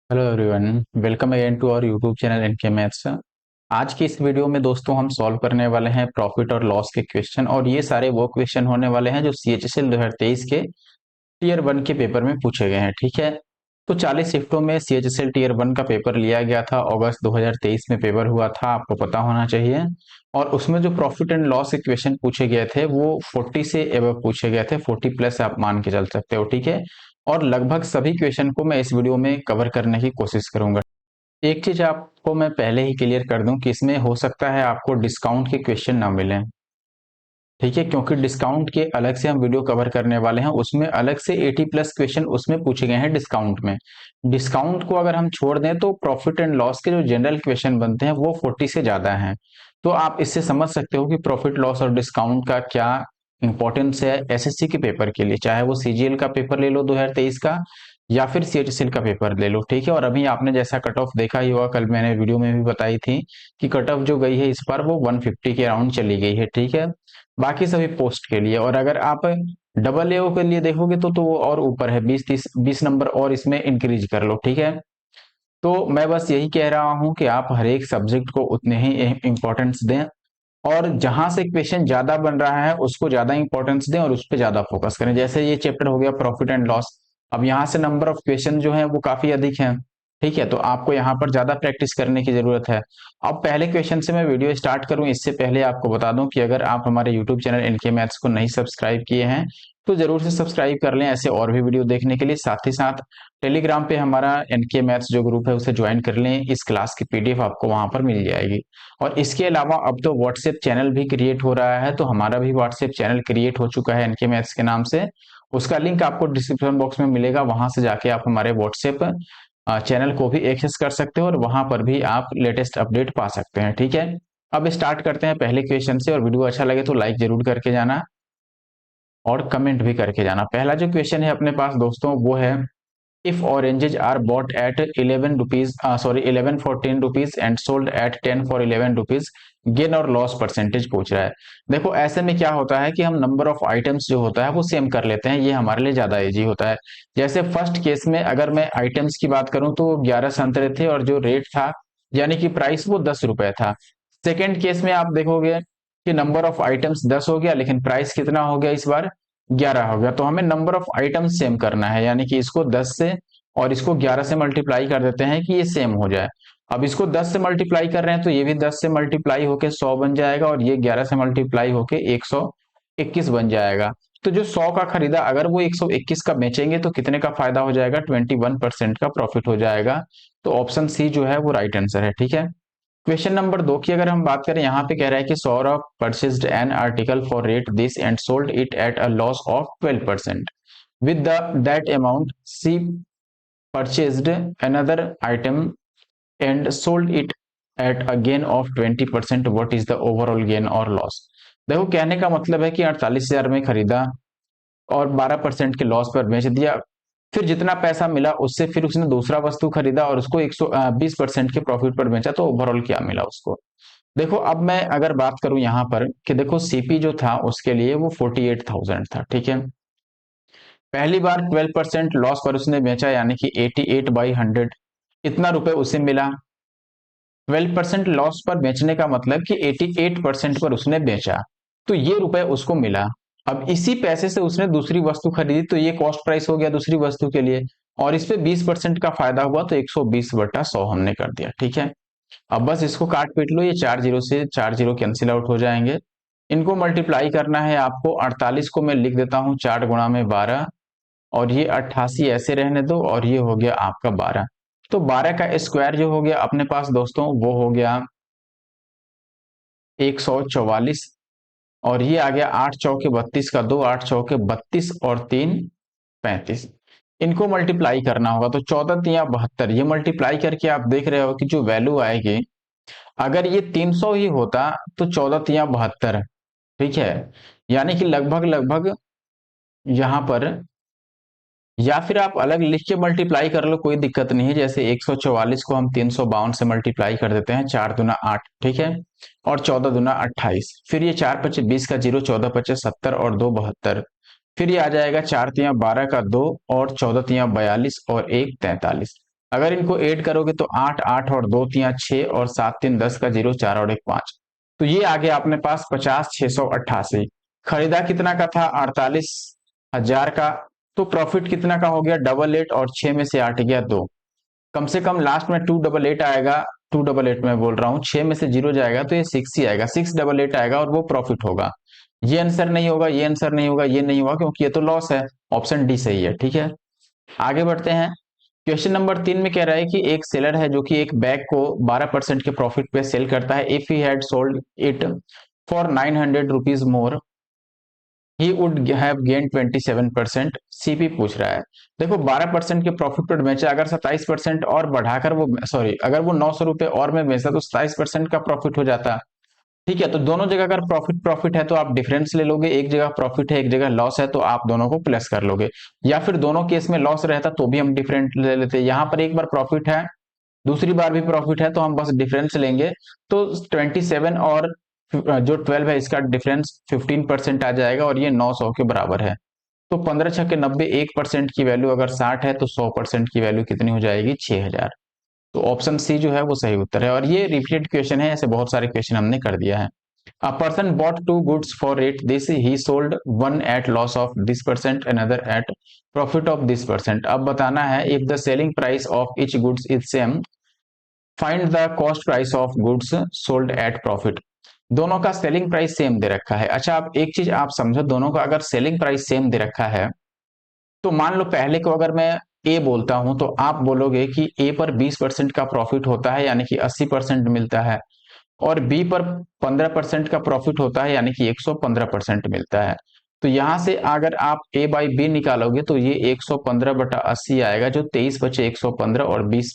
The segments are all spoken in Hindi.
Hello everyone, welcome again to our YouTube channel NK maths. आज की इस वीडियो में दोस्तों हम सॉल्व करने वाले हैं प्रॉफिट और लॉस के क्वेश्चन, और ये सारे वो क्वेश्चन होने वाले हैं जो सीएचएसएल 2023 के टीयर वन के पेपर में पूछे गए हैं। ठीक है, तो 40 शिफ्टों में सीएचएसएल टीयर वन का पेपर लिया गया था। अगस्त 2023 में पेपर हुआ था, आपको पता होना चाहिए। और उसमें जो प्रॉफिट एंड लॉस के क्वेश्चन पूछे गए थे वो 40 से एबव पूछे गए थे, 40 प्लस आप मान के चल सकते हो। ठीक है, और लगभग सभी क्वेश्चन को मैं इस वीडियो में कवर करने की कोशिश करूंगा। एक चीज आपको मैं पहले ही क्लियर कर दूं कि इसमें हो सकता है आपको डिस्काउंट के क्वेश्चन ना मिले। ठीक है, क्योंकि डिस्काउंट के अलग से हम वीडियो कवर करने वाले हैं, उसमें अलग से 80 प्लस क्वेश्चन उसमें पूछे गए हैं डिस्काउंट में। डिस्काउंट को अगर हम छोड़ दें तो प्रॉफिट एंड लॉस के जो जनरल क्वेश्चन बनते हैं वो 40 से ज्यादा हैं। तो आप इससे समझ सकते हो कि प्रॉफिट लॉस और डिस्काउंट का क्या इंपॉर्टेंस है एसएससी के पेपर के लिए, चाहे वो सीजीएल का पेपर ले लो 2023 का या फिर सीएचएसएल का पेपर ले लो। ठीक है, और अभी आपने जैसा कट ऑफ देखा ही होगा, कल मैंने वीडियो में भी बताई थी कि कट ऑफ जो गई है इस बार वो 150 के अराउंड चली गई है। ठीक है, बाकी सभी पोस्ट के लिए। और अगर आप डबल एओ के लिए देखोगे तो वो और ऊपर है, 20 नंबर और इसमें इंक्रीज कर लो। ठीक है, तो मैं बस यही कह रहा हूं कि आप हर एक सब्जेक्ट को उतने ही इंपॉर्टेंस दें, और जहां से क्वेश्चन ज्यादा बन रहा है उसको ज्यादा इंपॉर्टेंस दें और उस पर ज्यादा फोकस करें। जैसे ये चैप्टर हो गया प्रॉफिट एंड लॉस, अब यहाँ से नंबर ऑफ क्वेश्चन जो है वो काफी अधिक है। ठीक है, तो आपको यहाँ पर ज्यादा प्रैक्टिस करने की जरूरत है। अब पहले क्वेश्चन से मैं वीडियो स्टार्ट करूं इससे पहले आपको बता दूं कि अगर आप हमारे यूट्यूब चैनल एनके मैथ्स को नहीं सब्सक्राइब किए हैं तो जरूर से सब्सक्राइब कर लें ऐसे और भी वीडियो देखने के लिए। साथ ही साथ टेलीग्राम पे हमारा एनके मैथ्स जो ग्रुप है उसे ज्वाइन कर लें, इस क्लास की पीडीएफ आपको वहां पर मिल जाएगी। और इसके अलावा अब तो व्हाट्सएप चैनल भी क्रिएट हो रहा है, तो हमारा भी व्हाट्सएप चैनल क्रिएट हो चुका है एनके मैथ्स के नाम से। उसका लिंक आपको डिस्क्रिप्शन बॉक्स में मिलेगा, वहां से जाके आप हमारे व्हाट्सएप चैनल को भी एक्सेस कर सकते हो और वहां पर भी आप लेटेस्ट अपडेट पा सकते हैं। ठीक है, अब स्टार्ट करते हैं पहले क्वेश्चन से, और वीडियो अच्छा लगे तो लाइक जरूर करके जाना और कमेंट भी करके जाना। पहला जो क्वेश्चन है अपने पास दोस्तों वो है, if oranges are bought at 11 rupees 11 14 rupees and sold at 10 for 11 rupees, gain और लॉस परसेंटेज पूछ रहा है। देखो ऐसे में क्या होता है कि हम नंबर ऑफ आइटम्स जो होता है वो सेम कर लेते हैं, ये हमारे लिए ज्यादा इजी होता है। जैसे फर्स्ट केस में अगर मैं आइटम्स की बात करूं तो 11 संतरे थे और जो रेट था यानी कि प्राइस वो 10 रुपए था। सेकेंड केस में आप देखोगे कि नंबर ऑफ आइटम्स 10 हो गया लेकिन प्राइस कितना हो गया इस बार, 11 हो गया। तो हमें नंबर ऑफ आइटम्स सेम करना है, यानी कि इसको 10 से और इसको 11 से मल्टीप्लाई कर देते हैं कि ये सेम हो जाए। अब इसको 10 से मल्टीप्लाई कर रहे हैं तो ये भी 10 से मल्टीप्लाई होके 100 बन जाएगा, और ये 11 से मल्टीप्लाई होके 121 बन जाएगा। तो जो 100 का खरीदा अगर वो 121 का बेचेंगे तो कितने का फायदा हो जाएगा, 21% का प्रॉफिट हो जाएगा। तो ऑप्शन सी जो है वो राइट आंसर है। ठीक है, क्वेश्चन नंबर 2 की अगर हम बात करें, यहाँ पे कह रहा है कि Saurabh purchased N article for rate this and sold it at a loss of 12%, with that amount she purchased another item and sold it at a gain of 20%, what is the overall gain or loss। देखो कहने का मतलब है कि 48,000 में खरीदा और 12% के लॉस पर बेच दिया, फिर जितना पैसा मिला उससे फिर उसने दूसरा वस्तु खरीदा और उसको 120% के प्रॉफिट पर बेचा, तो ओवरऑल क्या मिला उसको। देखो अब मैं अगर बात करूं यहाँ पर कि देखो सीपी जो था उसके लिए वो 48,000 था। ठीक है, पहली बार 12% लॉस पर उसने बेचा यानी कि 88/100 इतना रुपए उसे मिला। 12% लॉस पर बेचने का मतलब कि 88% पर उसने बेचा, तो ये रुपए उसको मिला। अब इसी पैसे से उसने दूसरी वस्तु खरीदी तो ये कॉस्ट प्राइस हो गया दूसरी वस्तु के लिए, और इस पे 20% का फायदा हुआ तो 120/100 हमने कर दिया। ठीक है, अब बस इसको काट पीट लो, ये 4 जीरो से 4 जीरो कैंसिल आउट हो जाएंगे। इनको मल्टीप्लाई करना है आपको, 48 को मैं लिख देता हूं 4 गुणा में 12, और ये 88 ऐसे रहने दो, और ये हो गया आपका 12। तो 12 का स्क्वायर जो हो गया अपने पास दोस्तों वो हो गया 144, और ये आ गया 8 चौके 32 का 2, 8 चौके 32 और 3 35। इनको मल्टीप्लाई करना होगा तो 14 तिया 72, ये मल्टीप्लाई करके आप देख रहे हो कि जो वैल्यू आएगी, अगर ये 300 ही होता तो 14 तिया 72। ठीक है, यानी कि लगभग लगभग यहां पर, या फिर आप अलग लिख के मल्टीप्लाई कर लो, कोई दिक्कत नहीं है। जैसे 144 को हम 352 से मल्टीप्लाई कर देते हैं, 4 दूना 8। ठीक है, और 14 दूना 28, फिर ये 4 पचे 20 का 0, 14 पचे 70 और 2 72, फिर ये आ जाएगा 4 तिया 12 का 2 और 14 तिया 42 और 1 43। अगर इनको ऐड करोगे तो 8 8 और 2 3 6 और 7 3 10 का 0 4 और 1 5। तो ये आ गया अपने पास 50 688। खरीदा कितना का था? 48,000 का। तो प्रॉफिट कितना का हो गया? डबल एट और 6 में से 8 गया 2। कम से कम लास्ट में 288 आएगा। 288 में बोल रहा हूँ, 6 में से 0 जाएगा तो ये 6 ही आएगा, 688 आएगा और वो प्रॉफिट होगा। ये आंसर नहीं होगा, ये आंसर नहीं होगा, ये नहीं होगा, क्योंकि ये तो लॉस है। ऑप्शन डी सही है। ठीक है, आगे बढ़ते हैं। क्वेश्चन नंबर 3 में कह रहा है कि एक सेलर है जो कि एक बैग को 12% के प्रॉफिट पे सेल करता है। If he had sold it for 900 rupees more, he would have gain 27%। CP पूछ रहा है। देखो 12% के प्रॉफिट पर बेचा, अगर 27% और बढ़ाकर वो, सॉरी, अगर वो 900 रुपए और में बेचता तो 27% का प्रॉफिट हो जाता। ठीक है, तो दोनों जगह अगर प्रॉफिट प्रॉफिट है तो आप डिफरेंस ले लोगे, एक जगह प्रॉफिट है एक जगह लॉस है तो आप दोनों को प्लस कर लोगे। या फिर दोनों केस में लॉस रहता तो भी हम डिफरेंट ले लेते। यहाँ पर एक बार प्रॉफिट है, दूसरी बार भी प्रॉफिट है, तो हम बस डिफरेंस लेंगे। तो 27 और जो 12 है इसका डिफरेंस 15% आ जाएगा और ये 900 के बराबर है। तो 15 छक्के 90, 1% की वैल्यू अगर 60 है तो 100% की वैल्यू कितनी हो जाएगी? 6000। तो ऑप्शन सी जो है वो सही उत्तर है। और ये रिपीटेड क्वेश्चन है, ऐसे बहुत सारे क्वेश्चन हमने कर दिया है। A person bought two goods for rate this, he sold one at loss of this percent, another at profit of this percent। अब बताना है if the selling price of each goods is same, find the cost price of goods sold at profit। दोनों का सेलिंग प्राइस सेम दे रखा है। अच्छा, आप एक चीज आप समझो, दोनों का अगर सेलिंग प्राइस सेम दे रखा है तो मान लो पहले को अगर मैं ए बोलता हूं तो आप बोलोगे कि ए पर 20% का प्रॉफिट होता है यानी कि 80% मिलता है, और बी पर 15% का प्रॉफिट होता है यानी कि 115% मिलता है। तो यहां से अगर आप ए बाई बी निकालोगे तो ये 115/80 आएगा, जो 23 बचे 115 और 20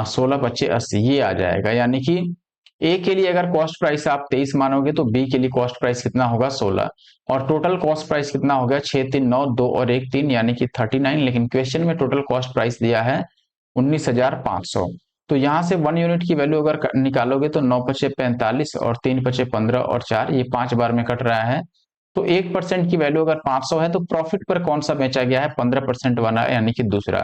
16 बचे 80 ये आ जाएगा। यानी कि ए के लिए अगर कॉस्ट प्राइस आप 23 मानोगे तो बी के लिए कॉस्ट प्राइस कितना होगा? 16। और टोटल कॉस्ट प्राइस कितना हो गया? 6 3 9 2 और 1 3 यानी कि 39। लेकिन क्वेश्चन में टोटल कॉस्ट प्राइस दिया है 19,500। तो यहां से 1 यूनिट की वैल्यू अगर निकालोगे तो 9 पचे 45 और 3 पचे 15 और 4, ये 5 बार में कट रहा है। तो 1% की वैल्यू अगर 500 है तो प्रॉफिट पर कौन सा बेचा गया है? 15% वाला यानी कि दूसरा।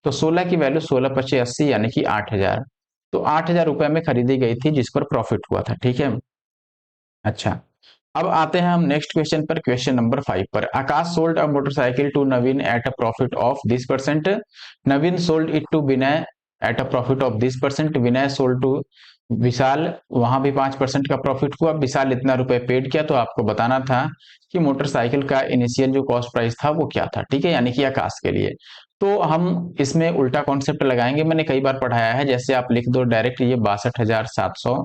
तो 16 की वैल्यू 16 पचे 80 यानी कि 8,000। तो 8,000 रुपए में खरीदी गई थी जिस पर प्रॉफिट हुआ था। ठीक है, अच्छा, अब आते हैं हम नेक्स्ट क्वेश्चन पर, क्वेश्चन नंबर 5 पर। Akash sold a motorcycle to Naveen at a profit of this percent, Naveen sold it to Vinay at a profit of this percent, Vinay sold to Vishal, वहां भी 5% का प्रॉफिट हुआ। विशाल इतना रुपए पेड किया। तो आपको बताना था कि मोटरसाइकिल का इनिशियल जो कॉस्ट प्राइस था वो क्या था। ठीक है, यानी कि आकाश के लिए। तो हम इसमें उल्टा कॉन्सेप्ट लगाएंगे, मैंने कई बार पढ़ाया है। जैसे आप लिख दो डायरेक्ट ये 62,700,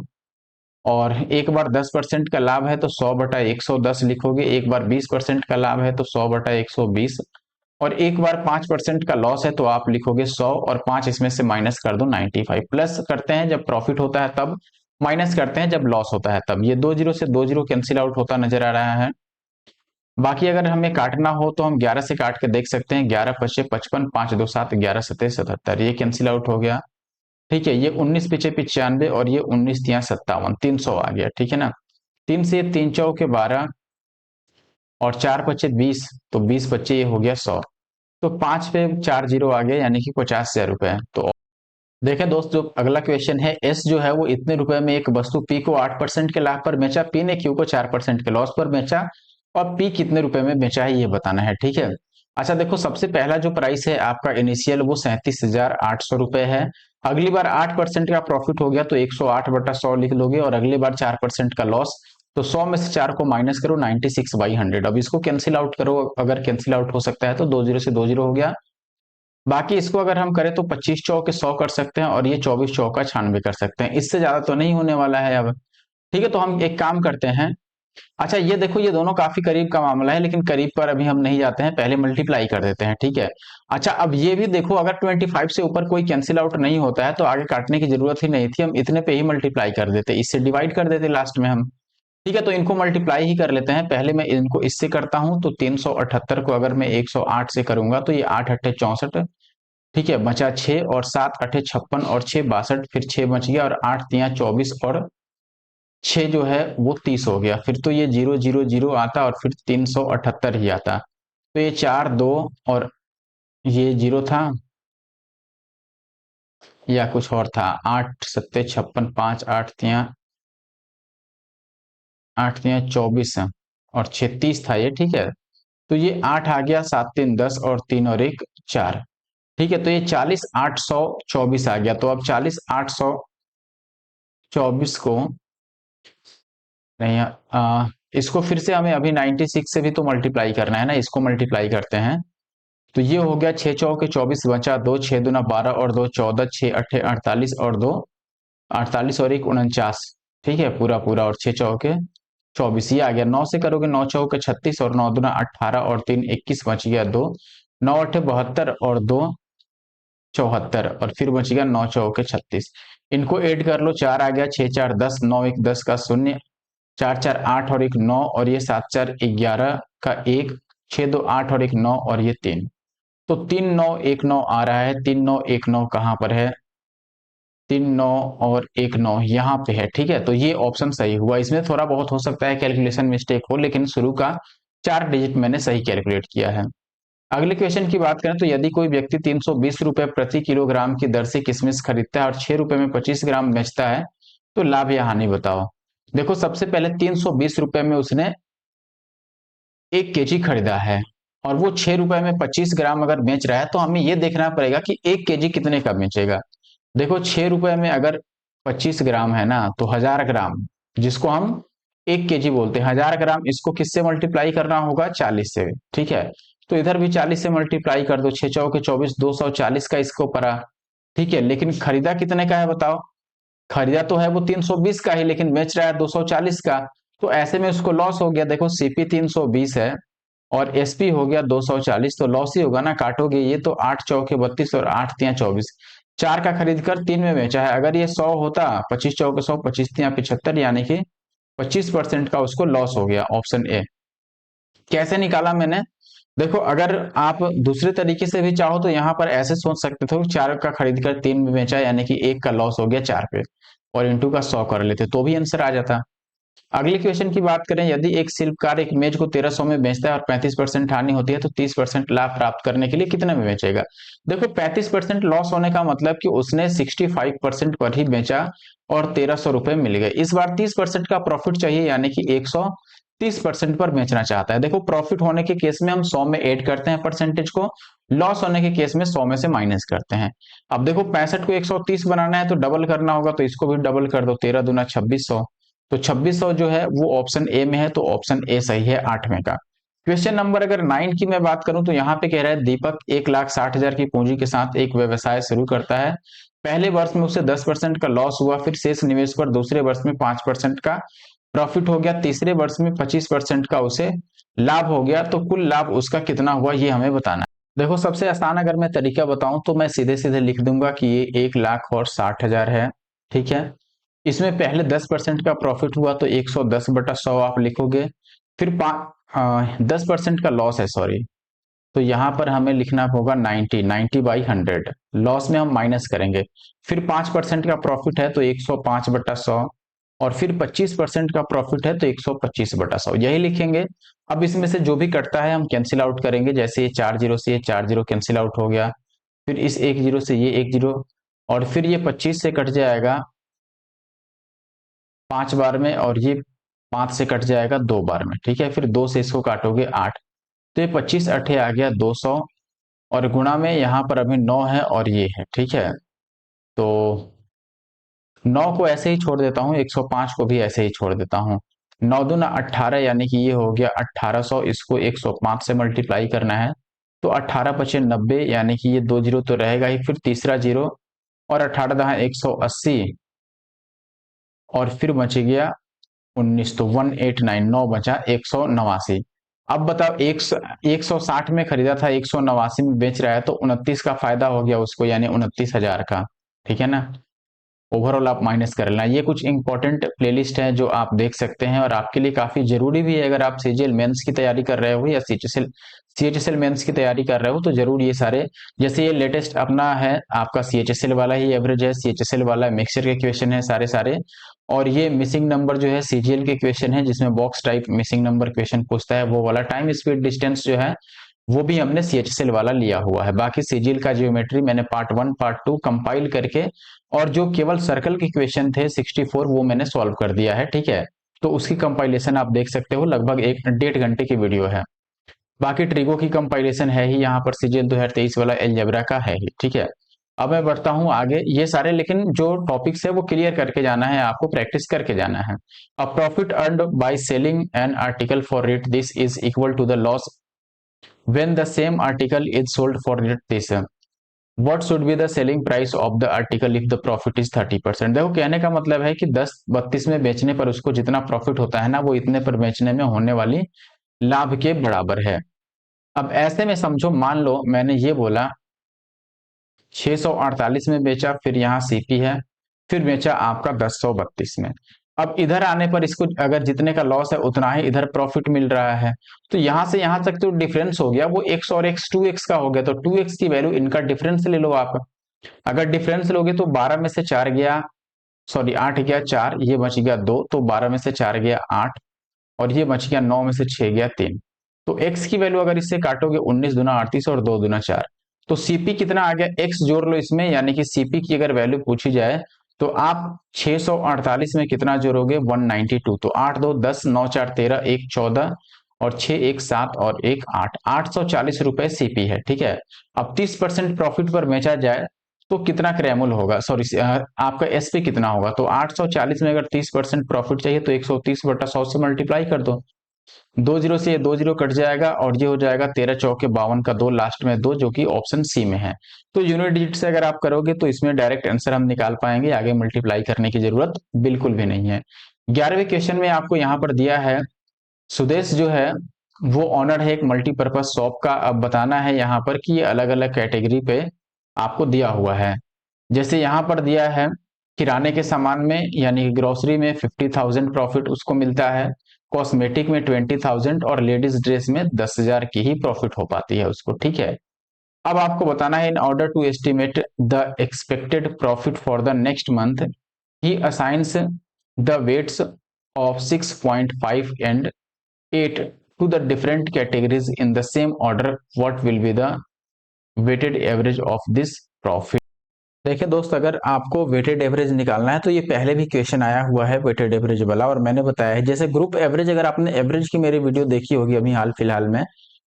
और एक बार 10% का लाभ है तो 100/110 लिखोगे, एक बार 20% का लाभ है तो 100/120, और एक बार 5% का लॉस है तो आप लिखोगे 100, और 5 इसमें से माइनस कर दो 95। प्लस करते हैं जब प्रॉफिट होता है तब, माइनस करते हैं जब लॉस होता है तब। ये 2 जीरो से 2 जीरो कैंसिल आउट होता नजर आ रहा है। बाकी अगर हमें काटना हो तो हम 11 से काट के देख सकते हैं। 11 पचे 55, 5 2 7, 11 सते 77, ये कैंसिल आउट हो गया। ठीक है, ये 19 पीछे 95 और ये 19 तिया 57, 300 आ गया। ठीक है ना, 3 से 3 चौके 12 और 4 पचे 20, तो 20 बच्चे ये हो गया 100। तो 5 पे 4 जीरो आ गया यानी कि 50,000 रुपए। तो देखें दोस्त, जो अगला क्वेश्चन है, एस जो है वो इतने रुपए में एक वस्तु पी को 8% के लाभ पर बेचा, पी ने क्यू को 4% के लॉस पर बेचा, और पी कितने रुपए में बेचा है ये बताना है। ठीक है, अच्छा देखो, सबसे पहला जो प्राइस है आपका इनिशियल वो 37,800 रुपए है। अगली बार 8% का प्रॉफिट हो गया तो 108/100 लिख लोगे, और अगली बार 4% का लॉस, तो 100 में से 4 को माइनस करो 96/100। अब इसको कैंसिल आउट करो, अगर कैंसिल आउट हो सकता है तो 2 जीरो से 2 जीरो हो गया। बाकी इसको अगर हम करें तो 25 चौके 100 कर सकते हैं, और ये 24 चौका 96 कर सकते हैं। इससे ज्यादा तो नहीं होने वाला है अब। ठीक है, तो हम एक काम करते हैं। अच्छा, ये देखो, ये दोनों काफी करीब का मामला है, लेकिन करीब पर अभी हम नहीं जाते हैं, पहले मल्टीप्लाई कर देते हैं। ठीक है, अच्छा, अब ये भी देखो, अगर 25 से ऊपर कोई कैंसिल आउट नहीं होता है तो आगे काटने की जरूरत ही नहीं थी, हम इतने पे ही मल्टीप्लाई कर देते, इससे डिवाइड कर देते लास्ट में हम। ठीक है, तो इनको मल्टीप्लाई ही कर लेते हैं। पहले मैं इनको इससे करता हूं, तो 378 को अगर मैं 108 से करूंगा तो ये 8 अट्ठे 64। ठीक है, बचा 6 और 7 अठे 56 और 6 62, फिर 6 बच गया, और 8 तिया 24 और 6 जो है वो 30 हो गया। फिर तो ये 0 0 0 आता और फिर 378 ही आता। तो ये 4 2 और ये 0 था, या कुछ और था? 8 7 56, 5 8 3 और 36 था ये, ठीक है। तो ये 8 आ गया, 7 3 10 और 3 और 1 4, ठीक है। तो ये 40 8 100 24 आ गया। तो अब 40 8 100 24 को नहीं, इसको फिर से हमें अभी 96 से भी तो मल्टीप्लाई करना है ना, इसको मल्टीप्लाई करते हैं। तो ये हो गया 6 चौके 24, बचा 2, 6 दूना 12 और 2 14, 6 8 48 और 2 48 और 1 49, ठीक है, पूरा पूरा। और 6 चौके 24 ये आ गया। 9 से करोगे 9 चौके 36 और 9 दूना 18 और 3 21, बच गया 2। 9 8 72 और 2 74 और फिर बच गया 9 चौके 36। इनको ऐड कर लो, 4 आ गया, 6 4 10, 9 1 10 का शून्य, 4 4 8 और 1 9 और ये 7 4 11 का 1, 6 2 8 और 1 9 और ये 3। तो 3 9 1 9 आ रहा है। 3 9 1 9 कहाँ पर है? 3 9 और 1 9 यहाँ पे है, ठीक है। तो ये ऑप्शन सही हुआ। इसमें थोड़ा बहुत हो सकता है कैलकुलेशन मिस्टेक हो, लेकिन शुरू का 4 डिजिट मैंने सही कैलकुलेट किया है। अगले क्वेश्चन की बात करें तो यदि कोई व्यक्ति 320 रुपए प्रति किलोग्राम की दर से किशमिश खरीदता है और 6 रुपए में 25 ग्राम बेचता है, तो लाभ या हानि बताओ। देखो, सबसे पहले 320 रुपए में उसने 1 केजी खरीदा है और वो 6 रुपए में 25 ग्राम अगर बेच रहा है, तो हमें ये देखना पड़ेगा कि 1 केजी कितने का बेचेगा। देखो, 6 रुपए में अगर 25 ग्राम है ना, तो 1000 ग्राम, जिसको हम 1 केजी बोलते हैं, 1000 ग्राम, इसको किससे मल्टीप्लाई करना होगा? 40 से, ठीक है। तो इधर भी 40 से मल्टीप्लाई कर दो, 6 चौके 24, 240 का इसको पड़ा, ठीक है। लेकिन खरीदा कितने का है बताओ? खरीदा तो है वो 320 का ही, लेकिन बेच रहा है 240 का। तो ऐसे में उसको लॉस हो गया। देखो, सीपी 320 है और एसपी हो गया 240, तो लॉस ही होगा ना, काटोगे ये तो 8 चौके 32 और 8 3 24, 4 का खरीद कर 3 में बेचा है। अगर ये 100 होता, 25 चौके 100, 25 3 75, यानी कि 25% का उसको लॉस हो गया। Option A. कैसे निकाला मैंने? देखो, अगर आप दूसरे तरीके से भी चाहो तो यहाँ पर ऐसे सोच सकते थे, 4 का खरीद कर 3 में बेचा, यानी कि 1 का लॉस हो गया 4 पे, और इंटू का 100 कर लेते तो भी आंसर आ जाता। अगले क्वेश्चन की बात करें, यदि एक शिल्पकार एक मेज को 1300 में बेचता है और 35% हानि होती है, तो 30% लाभ प्राप्त करने के लिए कितने में बेचेगा? देखो, 35% लॉस होने का मतलब कि उसने 65% पर ही बेचा और 1300 रुपए मिल गए। इस बार 30% का प्रॉफिट चाहिए, यानी कि 130% पर बेचना चाहता है। देखो, प्रॉफिट होने के केस में हम 100 में ऐड करते हैं परसेंटेज को, लॉस होने के केस में 100 में से माइनस करते हैं। अब देखो, 65 को 130 बनाना है तो डबल करना होगा, तो इसको भी डबल कर दो, 13 दूना 2600। तो 2600 जो है वो ऑप्शन ए में है, तो ऑप्शन ए सही है 8वें का। क्वेश्चन नंबर अगर 9 की मैं बात करूं तो यहाँ पे कह रहा है, दीपक 1,60,000 की पूंजी के साथ एक व्यवसाय शुरू करता है। पहले वर्ष में उसे 10% का लॉस हुआ, फिर शेष निवेश पर दूसरे वर्ष में 5% का प्रॉफिट हो गया, तीसरे वर्ष में 25% का उसे लाभ हो गया। तो कुल लाभ उसका कितना हुआ, ये हमें बताना है। देखो, सबसे आसान अगर मैं तरीका बताऊं तो मैं सीधे सीधे लिख दूंगा कि ये 1,60,000 है, ठीक है। इसमें पहले 10% का प्रॉफिट हुआ, तो 110/100 आप लिखोगे। फिर 10% का लॉस है, सॉरी, तो यहां पर हमें लिखना होगा 90/100, लॉस में हम माइनस करेंगे। फिर 5% का प्रॉफिट है तो 105/100, और फिर 25% का प्रॉफिट है तो 125/100, यही लिखेंगे। अब इसमें से जो भी कटता है हम कैंसिल आउट करेंगे, जैसे ये 4 जीरो से ये 4 जीरो कैंसिल आउट हो गया, फिर इस 1 जीरो से ये 1 जीरो, और फिर ये 25 से कट जाएगा 5 बार में, और ये 5 से कट जाएगा 2 बार में, ठीक है। फिर 2 से इसको काटोगे 8, तो ये 25 8 आ गया 200, और गुणा में यहाँ पर अभी 9 है और ये है, ठीक है। तो 9 को ऐसे ही छोड़ देता हूँ, 105 को भी ऐसे ही छोड़ देता हूँ। 9 दूना 18, यानी कि ये हो गया 1800, इसको 105 से मल्टीप्लाई करना है, तो 18×5 = 90, यानी कि ये 2 जीरो तो रहेगा ही, फिर तीसरा जीरो, और 18 दहा 180, और फिर बच गया 19, तो 189, 9 बचा 189। अब बताओ, 160 में खरीदा था, 189 में बेच रहा है, तो 29 का फायदा हो गया उसको, यानी 29,000 का, ठीक है ना। ओवरऑल आप माइनस कर लेना। ये कुछ इंपॉर्टेंट प्लेलिस्ट है जो आप देख सकते हैं, और आपके लिए काफी जरूरी भी है। अगर आप सीजीएल मेंस की तैयारी कर रहे हो या सीएचएसएल मेंस की तैयारी कर रहे हो, तो जरूर ये सारे, जैसे ये लेटेस्ट अपना है आपका सीएचएसएल वाला ही एवरेज है, सीएचएसएल वाला मिक्सचर के क्वेश्चन है सारे सारे, और ये मिसिंग नंबर जो है सीजीएल के क्वेश्चन है, जिसमें box type missing number question पूछता है, वो वाला टाइम स्पीड डिस्टेंस जो है वो भी हमने CHSL वाला लिया हुआ है। बाकी सिजिल का ज्योमेट्री मैंने पार्ट 1 पार्ट 2 कंपाइल करके और जो केवल सर्कल के क्वेश्चन थे 64 वो मैंने सॉल्व कर दिया है, ठीक है। तो उसकी कंपाइलेशन आप देख सकते हो, लगभग 1 डेढ़ घंटे की वीडियो है। बाकी ट्रिगो की कंपाइलेशन है ही यहाँ पर, सीजीएल 2023 वाला एलजेब्रा का है ही, ठीक है। अब मैं बढ़ता हूँ आगे, ये सारे लेकिन जो टॉपिक्स है वो क्लियर करके जाना है, आपको प्रैक्टिस करके जाना है। A profit earned by selling an article for rate this is equal to the loss when the same article is sold for rate this. What should be the selling price of the article if the profit is 30%। देखो कहने का मतलब है कि 10-32 में बेचने पर उसको जितना प्रॉफिट होता है ना, वो इतने पर बेचने में होने वाली लाभ के बराबर है। अब ऐसे में समझो, मान लो मैंने ये बोला 648 में बेचा, फिर यहाँ सीपी है, फिर बेचा आपका 1032 में। अब इधर आने पर इसको अगर जितने का लॉस है उतना ही इधर प्रॉफिट मिल रहा है, तो यहां से यहां तक तो डिफरेंस हो गया वो x और x 2x का हो गया, तो 2x की वैल्यू इनका डिफरेंस ले लो आप। अगर डिफरेंस लोगे तो 12 में से 4 गया, सॉरी 8 गया 4, ये बच गया 2, तो 12 में से 4 गया 8, और ये बच गया 9 में से 6 गया 3। तो x की वैल्यू अगर इससे काटोगे 19 दूना 38 और 2 दूना 4, तो सीपी कितना आ गया, x जोड़ लो इसमें, यानी कि सीपी की अगर वैल्यू पूछी जाए तो आप 648 में कितना जोड़ोगे 192, तो 8 2 10 9 4 13 1 14 और 6 1 7 और 1 8, 840 रुपए सीपी है, ठीक है। अब 30% प्रॉफिट पर बेचा जाए तो कितना क्रैमुल होगा, सॉरी आपका एसपी कितना होगा, तो 840 में अगर 30% प्रॉफिट चाहिए तो 130/100 से मल्टीप्लाई कर दो, 2 जीरो से ये 2 जीरो कट जाएगा और ये हो जाएगा 13 चौके 52 का 2, लास्ट में 2, जो कि ऑप्शन सी में है। तो यूनिट डिजिट से अगर आप करोगे तो इसमें डायरेक्ट आंसर हम निकाल पाएंगे, आगे मल्टीप्लाई करने की जरूरत बिल्कुल भी नहीं है। 11वें क्वेश्चन में आपको यहाँ पर दिया है, सुदेश जो है वो ऑनर है एक मल्टीपर्पज शॉप का। अब बताना है यहाँ पर कि ये अलग अलग कैटेगरी पे आपको दिया हुआ है। जैसे यहाँ पर दिया है किराने के सामान में यानी ग्रोसरी में 50,000 प्रॉफिट उसको मिलता है, कॉस्मेटिक में 20,000 और लेडीज ड्रेस में 10,000 की ही प्रॉफिट हो पाती है उसको, ठीक है। अब आपको बताना है in order to estimate the expected profit for the next month he assigns the weights of 6.5 and 8 to the different categories in the same order, what will be the weighted average of this profit। देखिए दोस्त, अगर आपको वेटेड एवरेज निकालना है तो ये पहले भी क्वेश्चन आया हुआ है वेटेड एवरेज वाला, और मैंने बताया है जैसे ग्रुप एवरेज, अगर आपने एवरेज की मेरी वीडियो देखी होगी अभी हाल फिलहाल में,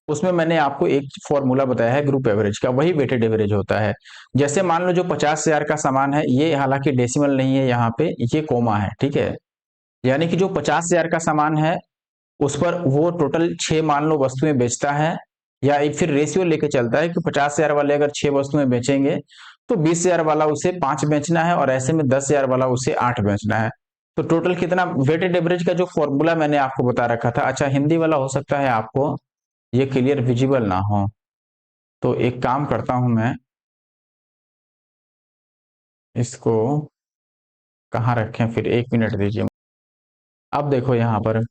उसमें मैंने आपको एक फॉर्मूला बताया है ग्रुप एवरेज का, वही वेटेड एवरेज होता है। जैसे मान लो जो 50,000 का सामान है, ये हालांकि डेसिमल नहीं है यहाँ पे, ये कोमा है, ठीक है। यानी कि जो 50,000 का सामान है उस पर वो टोटल 6 मान लो वस्तुएं बेचता है, या एक फिर रेशियो लेके चलता है कि 50,000 वाले अगर 6 वस्तुएं बेचेंगे तो 20,000 वाला उसे 5 बेचना है, और ऐसे में 10,000 वाला उसे 8 बेचना है। तो टोटल कितना, वेटेड एवरेज का जो फॉर्मूला मैंने आपको बता रखा था। अच्छा, हिंदी वाला हो सकता है आपको ये क्लियर विजिबल ना हो, तो एक काम करता हूं मैं, इसको कहाँ रखें, फिर 1 मिनट दीजिए। अब देखो यहाँ पर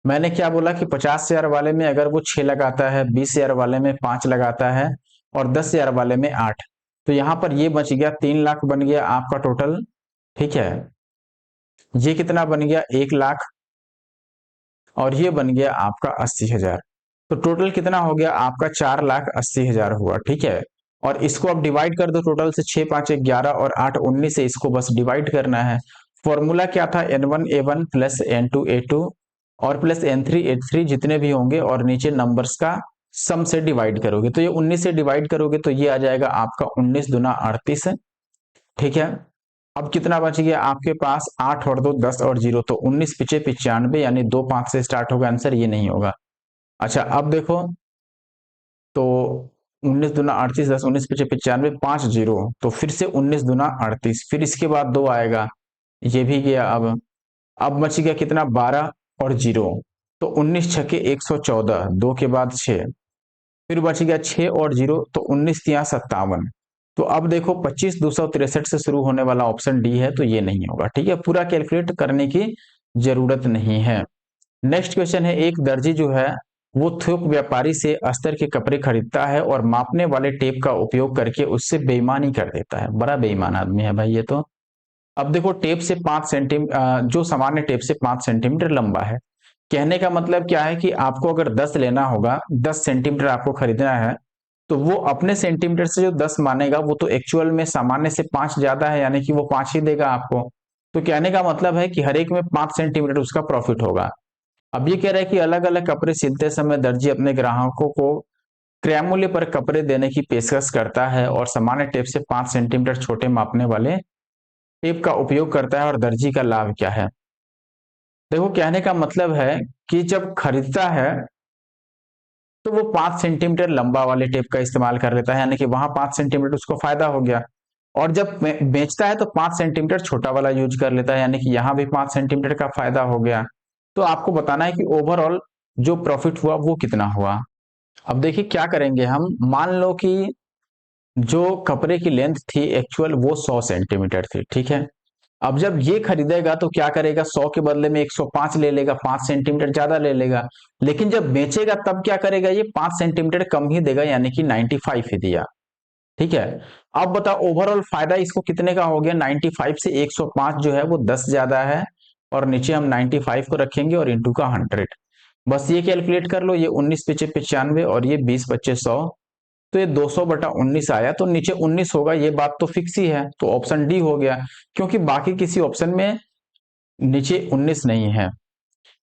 मैंने क्या बोला कि 50,000 वाले में अगर वो 6 लगाता है, 20,000 वाले में 5 लगाता है, और 10,000 वाले में 8, तो यहाँ पर ये बच गया 3 लाख बन गया आपका टोटल, ठीक है। ये कितना बन गया 1 लाख, और ये बन गया आपका 80,000। तो टोटल कितना हो गया आपका 4,80,000 हुआ, ठीक है। और इसको अब डिवाइड कर दो, टोटल से 6 5 11 और 8 19 से इसको बस डिवाइड करना है। फॉर्मूला क्या था, N1 A1 plus N2 A2 और प्लस N3 A3 जितने भी होंगे, और नीचे नंबर्स का सम से डिवाइड करोगे, तो ये 19 से डिवाइड करोगे तो ये आ जाएगा आपका 19 दूना 38, ठीक है। अब कितना बच गया आपके पास, 8 और 2 10 और 0, तो 19 पिछे 95, यानी 2 5 से स्टार्ट होगा आंसर, ये नहीं होगा। अच्छा अब देखो, तो 19 दूना 38 10 19 पिछे 95 5 जीरो, तो फिर से 19 दूना 38, फिर इसके बाद 2 आएगा, ये भी गया। अब बच गया कितना, 12 और 0, तो 19 छके 114, 2 के बाद 6, फिर बच गया 6 और 0, तो 19 तिया 57। तो अब देखो 25 263 से शुरू होने वाला ऑप्शन डी है, तो ये नहीं होगा, ठीक है। पूरा कैलकुलेट करने की जरूरत नहीं है। नेक्स्ट क्वेश्चन है, एक दर्जी जो है वो थोक व्यापारी से अस्तर के कपड़े खरीदता है और मापने वाले टेप का उपयोग करके उससे बेईमानी कर देता है। बड़ा बेईमान आदमी है भाई ये तो। अब देखो टेप से 5 सेंटीमीटर, जो सामान्य टेप से 5 सेंटीमीटर लंबा है, कहने का मतलब क्या है कि आपको अगर 10 लेना होगा, 10 सेंटीमीटर आपको खरीदना है, तो वो अपने सेंटीमीटर से जो 10 मानेगा वो तो एक्चुअल में सामान्य से 5 ज्यादा है, यानी कि वो 5 ही देगा आपको। तो कहने का मतलब है कि हर एक में 5 सेंटीमीटर उसका प्रॉफिट होगा। अब ये कह रहा है कि अलग अलग कपड़े सिलते समय दर्जी अपने ग्राहकों को क्रय मूल्य पर कपड़े देने की पेशकश करता है और सामान्य टेप से 5 सेंटीमीटर छोटे मापने वाले टेप का उपयोग करता है, और दर्जी का लाभ क्या है। देखो कहने का मतलब है कि जब खरीदता है तो वो 5 सेंटीमीटर लंबा वाले टेप का इस्तेमाल कर लेता है, यानी कि वहां 5 सेंटीमीटर उसको फायदा हो गया। और जब बेचता है तो 5 सेंटीमीटर छोटा वाला यूज कर लेता है, यानी कि यहाँ भी 5 सेंटीमीटर का फायदा हो गया। तो आपको बताना है कि ओवरऑल जो प्रॉफिट हुआ वो कितना हुआ। अब देखिए क्या करेंगे हम, मान लो कि जो कपड़े की लेंथ थी एक्चुअल वो 100 सेंटीमीटर थी, ठीक है। अब जब ये खरीदेगा तो क्या करेगा, 100 के बदले में 105 ले लेगा, 5 सेंटीमीटर ज्यादा ले लेगा। लेकिन जब बेचेगा तब क्या करेगा, ये 5 सेंटीमीटर कम ही देगा, यानी कि 95 ही दिया, ठीक है। अब बताओ ओवरऑल फायदा इसको कितने का हो गया, 95 से 105 जो है वो 10 ज्यादा है, और नीचे हम 95 को रखेंगे और इंटू का 100। बस ये कैलकुलेट कर लो, ये 19 पिछे 95 और ये 20 बच्चे 100, तो ये 200 बटा 19 आया, तो नीचे 19 होगा, ये बात तो फिक्स ही है, तो ऑप्शन डी हो गया, क्योंकि बाकी किसी ऑप्शन में नीचे 19 नहीं है।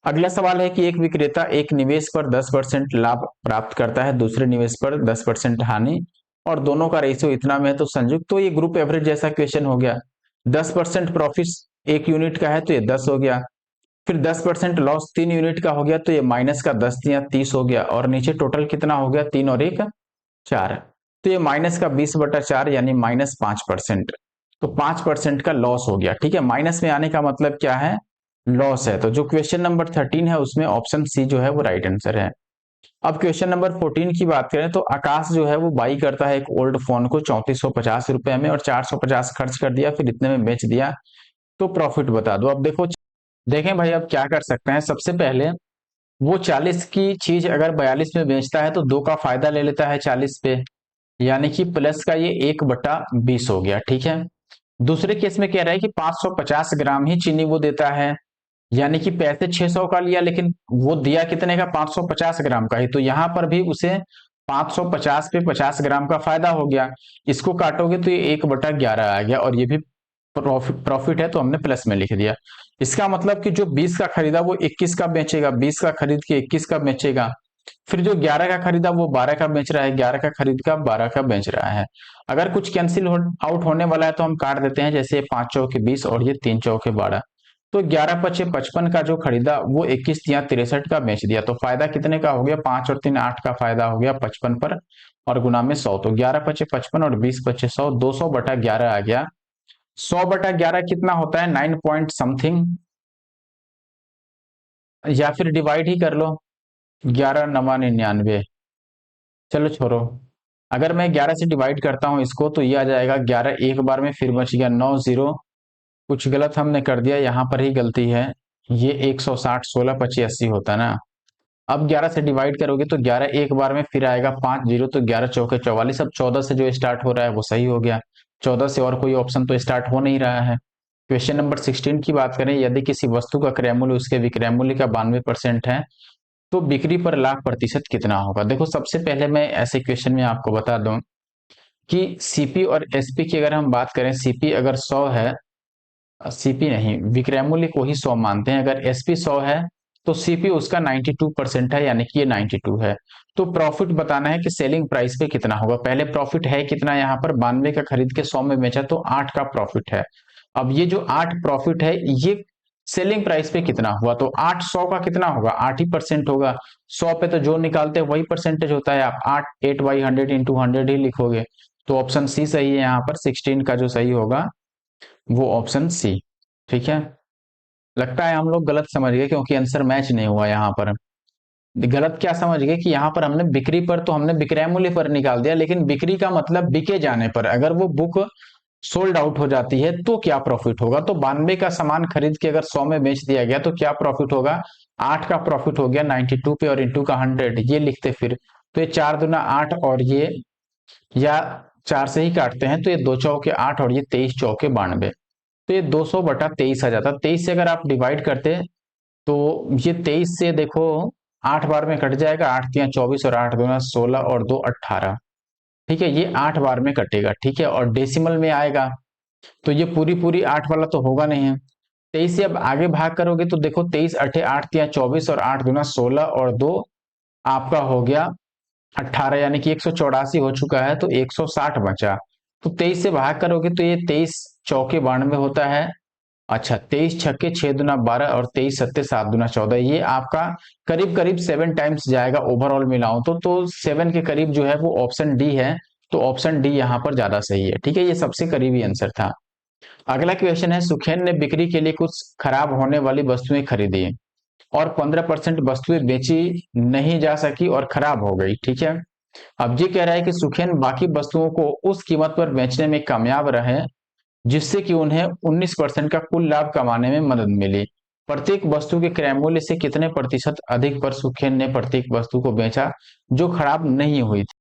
अगला सवाल है कि एक विक्रेता एक निवेश पर 10% लाभ प्राप्त करता है, दूसरे निवेश पर 10% हानि, और दोनों का रेशियो इतना में है तो संयुक्त, तो ये ग्रुप एवरेज जैसा क्वेश्चन हो गया। 10% प्रॉफिट एक यूनिट का है तो ये 10 हो गया, फिर 10% लॉस 3 यूनिट का हो गया तो ये माइनस का 10 या 30 हो गया, और नीचे टोटल कितना हो गया, 3 और 1 4, तो ये माइनस का 20/4 यानी -5%। तो 5% का लॉस हो गया, ठीक है। माइनस में आने का मतलब क्या है, लॉस है। तो जो क्वेश्चन नंबर 13 है उसमें ऑप्शन सी जो है वो राइट आंसर है। अब क्वेश्चन नंबर 14 की बात करें तो आकाश जो है वो बाई करता है एक ओल्ड फोन को 3450 रुपए में, और 450 खर्च कर दिया, फिर इतने में बेच दिया, तो प्रॉफिट बता दो। अब देखो, देखें भाई अब क्या कर सकते हैं, सबसे पहले वो 40 की चीज अगर 42 में बेचता है तो 2 का फायदा ले लेता है 40 पे, यानी कि प्लस का ये 1/20 हो गया, ठीक है। दूसरे केस में कह रहा है कि 550 ग्राम ही चीनी वो देता है, यानी कि पैसे 600 का लिया लेकिन वो दिया कितने का, 550 ग्राम का ही, तो यहां पर भी उसे 550 पे 50 ग्राम का फायदा हो गया। इसको काटोगे तो ये 1/11 आ गया, और ये भी प्रॉफिट है तो हमने प्लस में लिख दिया। इसका मतलब कि जो 20 का खरीदा वो 21 का बेचेगा, 20 का खरीद के 21 का बेचेगा, फिर जो 11 का खरीदा वो 12 का बेच रहा है, 11 का खरीद का 12 का बेच रहा है। अगर कुछ कैंसिल आउट होने वाला है तो हम काट देते हैं, जैसे 5 चौके 20 और ये 3 चौके 12, तो 11 पचे 55 का जो खरीदा वो 21 या 63 का बेच दिया, तो फायदा कितने का हो गया, 5 और 3 8 का फायदा हो गया 55 पर, और गुना में 100, तो 11 पचे 55 और 20 पचे 100, 200/11 आ गया। 100/11 कितना होता है, 9 पॉइंट समथिंग, या फिर डिवाइड ही कर लो, 11×9 = 99। चलो छोड़ो, अगर मैं 11 से डिवाइड करता हूं इसको तो ये आ जाएगा 11 एक बार में, फिर बच गया 9 जीरो, कुछ गलत हमने कर दिया, यहां पर ही गलती है, ये 160 16 25 80 होता ना। अब 11 से डिवाइड करोगे तो 11 एक बार में, फिर आएगा 5 जीरो, तो 11 चौके 44। अब 14 से जो स्टार्ट हो रहा है वो सही हो गया, 14 से और कोई ऑप्शन तो स्टार्ट हो नहीं रहा है। क्वेश्चन नंबर 16 की बात करें, यदि किसी वस्तु का क्रय मूल्य उसके विक्रय मूल्य का 92% है तो बिक्री पर लाभ प्रतिशत कितना होगा। देखो सबसे पहले मैं ऐसे क्वेश्चन में आपको बता दूं कि सीपी और एसपी की अगर हम बात करें, सीपी अगर 100 है, सीपी नहीं, विक्रय मूल्य को ही 100 मानते हैं, अगर एसपी 100 है तो सीपी उसका 92% है, यानी कि ये 92 है। तो प्रॉफिट बताना है कि सेलिंग प्राइस पे कितना होगा। पहले प्रॉफिट है कितना, यहाँ पर 92 का खरीद के 100 में बेचा तो 8 का प्रॉफिट है। अब ये जो 8 प्रॉफिट है ये सेलिंग प्राइस पे कितना हुआ, तो 8 100 का कितना होगा, 8 ही परसेंट होगा। 100 पे तो जो निकालते हैं वही परसेंटेज होता है, आप 8/100 इंटू 100 ही लिखोगे। तो ऑप्शन सी सही है, यहाँ पर 16 का जो सही होगा वो ऑप्शन सी, ठीक है। लगता है हम लोग गलत समझ गए क्योंकि आंसर मैच नहीं हुआ यहाँ पर। गलत क्या समझ गए कि यहाँ पर हमने बिक्री पर तो हमने विक्रय मूल्य पर निकाल दिया, लेकिन बिक्री का मतलब बिके जाने पर, अगर वो बुक सोल्ड आउट हो जाती है तो क्या प्रॉफिट होगा। तो 92 का सामान खरीद के अगर 100 में बेच दिया गया तो क्या प्रॉफिट होगा, 8 का प्रॉफिट हो गया 92 पे, और इंटू का 100 ये लिखते फिर, तो ये 4 दूना 8, और ये या 4 से ही काटते हैं तो ये 2 चौके 8 और ये 23 चौके 92, तो ये 200/23 आ जाता। 23 से अगर आप डिवाइड करते तो ये 23 से देखो 8 बार में कट जाएगा, 8 तिया 24 और 8 दूना 16 और 2 18। ठीक है, ये 8 बार में कटेगा। ठीक है, और डेसिमल में आएगा तो ये पूरी पूरी 8 वाला तो होगा नहीं है। 23 से अब आगे भाग करोगे तो देखो 23 अठे 8 तिया 24 और 8 दूना 16 और 2 आपका हो गया 18, यानी कि 184 हो चुका है, तो 160 बचा। तो 23 से भाग करोगे तो ये 23 चौके 92 होता है। अच्छा, 23 छक्के 6 दुना 12 और 23 सत्ते 7 दुना 14, ये आपका करीब करीब 7 टाइम्स जाएगा ओवरऑल मिलाऊं तो 7 के करीब जो है वो ऑप्शन डी है। तो ऑप्शन डी यहाँ पर ज्यादा सही है। ठीक है, ये सबसे करीबी आंसर था। अगला क्वेश्चन है, सुखेन ने बिक्री के लिए कुछ खराब होने वाली वस्तुएं खरीदी और 15% वस्तुएं बेची नहीं जा सकी और खराब हो गई। ठीक है, अब ये कह रहा है कि सुखेन बाकी वस्तुओं को उस कीमत पर बेचने में कामयाब रहे जिससे कि उन्हें 19% का कुल लाभ कमाने में मदद मिली। प्रत्येक वस्तु के क्रय मूल्य से कितने प्रतिशत अधिक पर सुखेन ने प्रत्येक वस्तु को बेचा जो खराब नहीं हुई थी।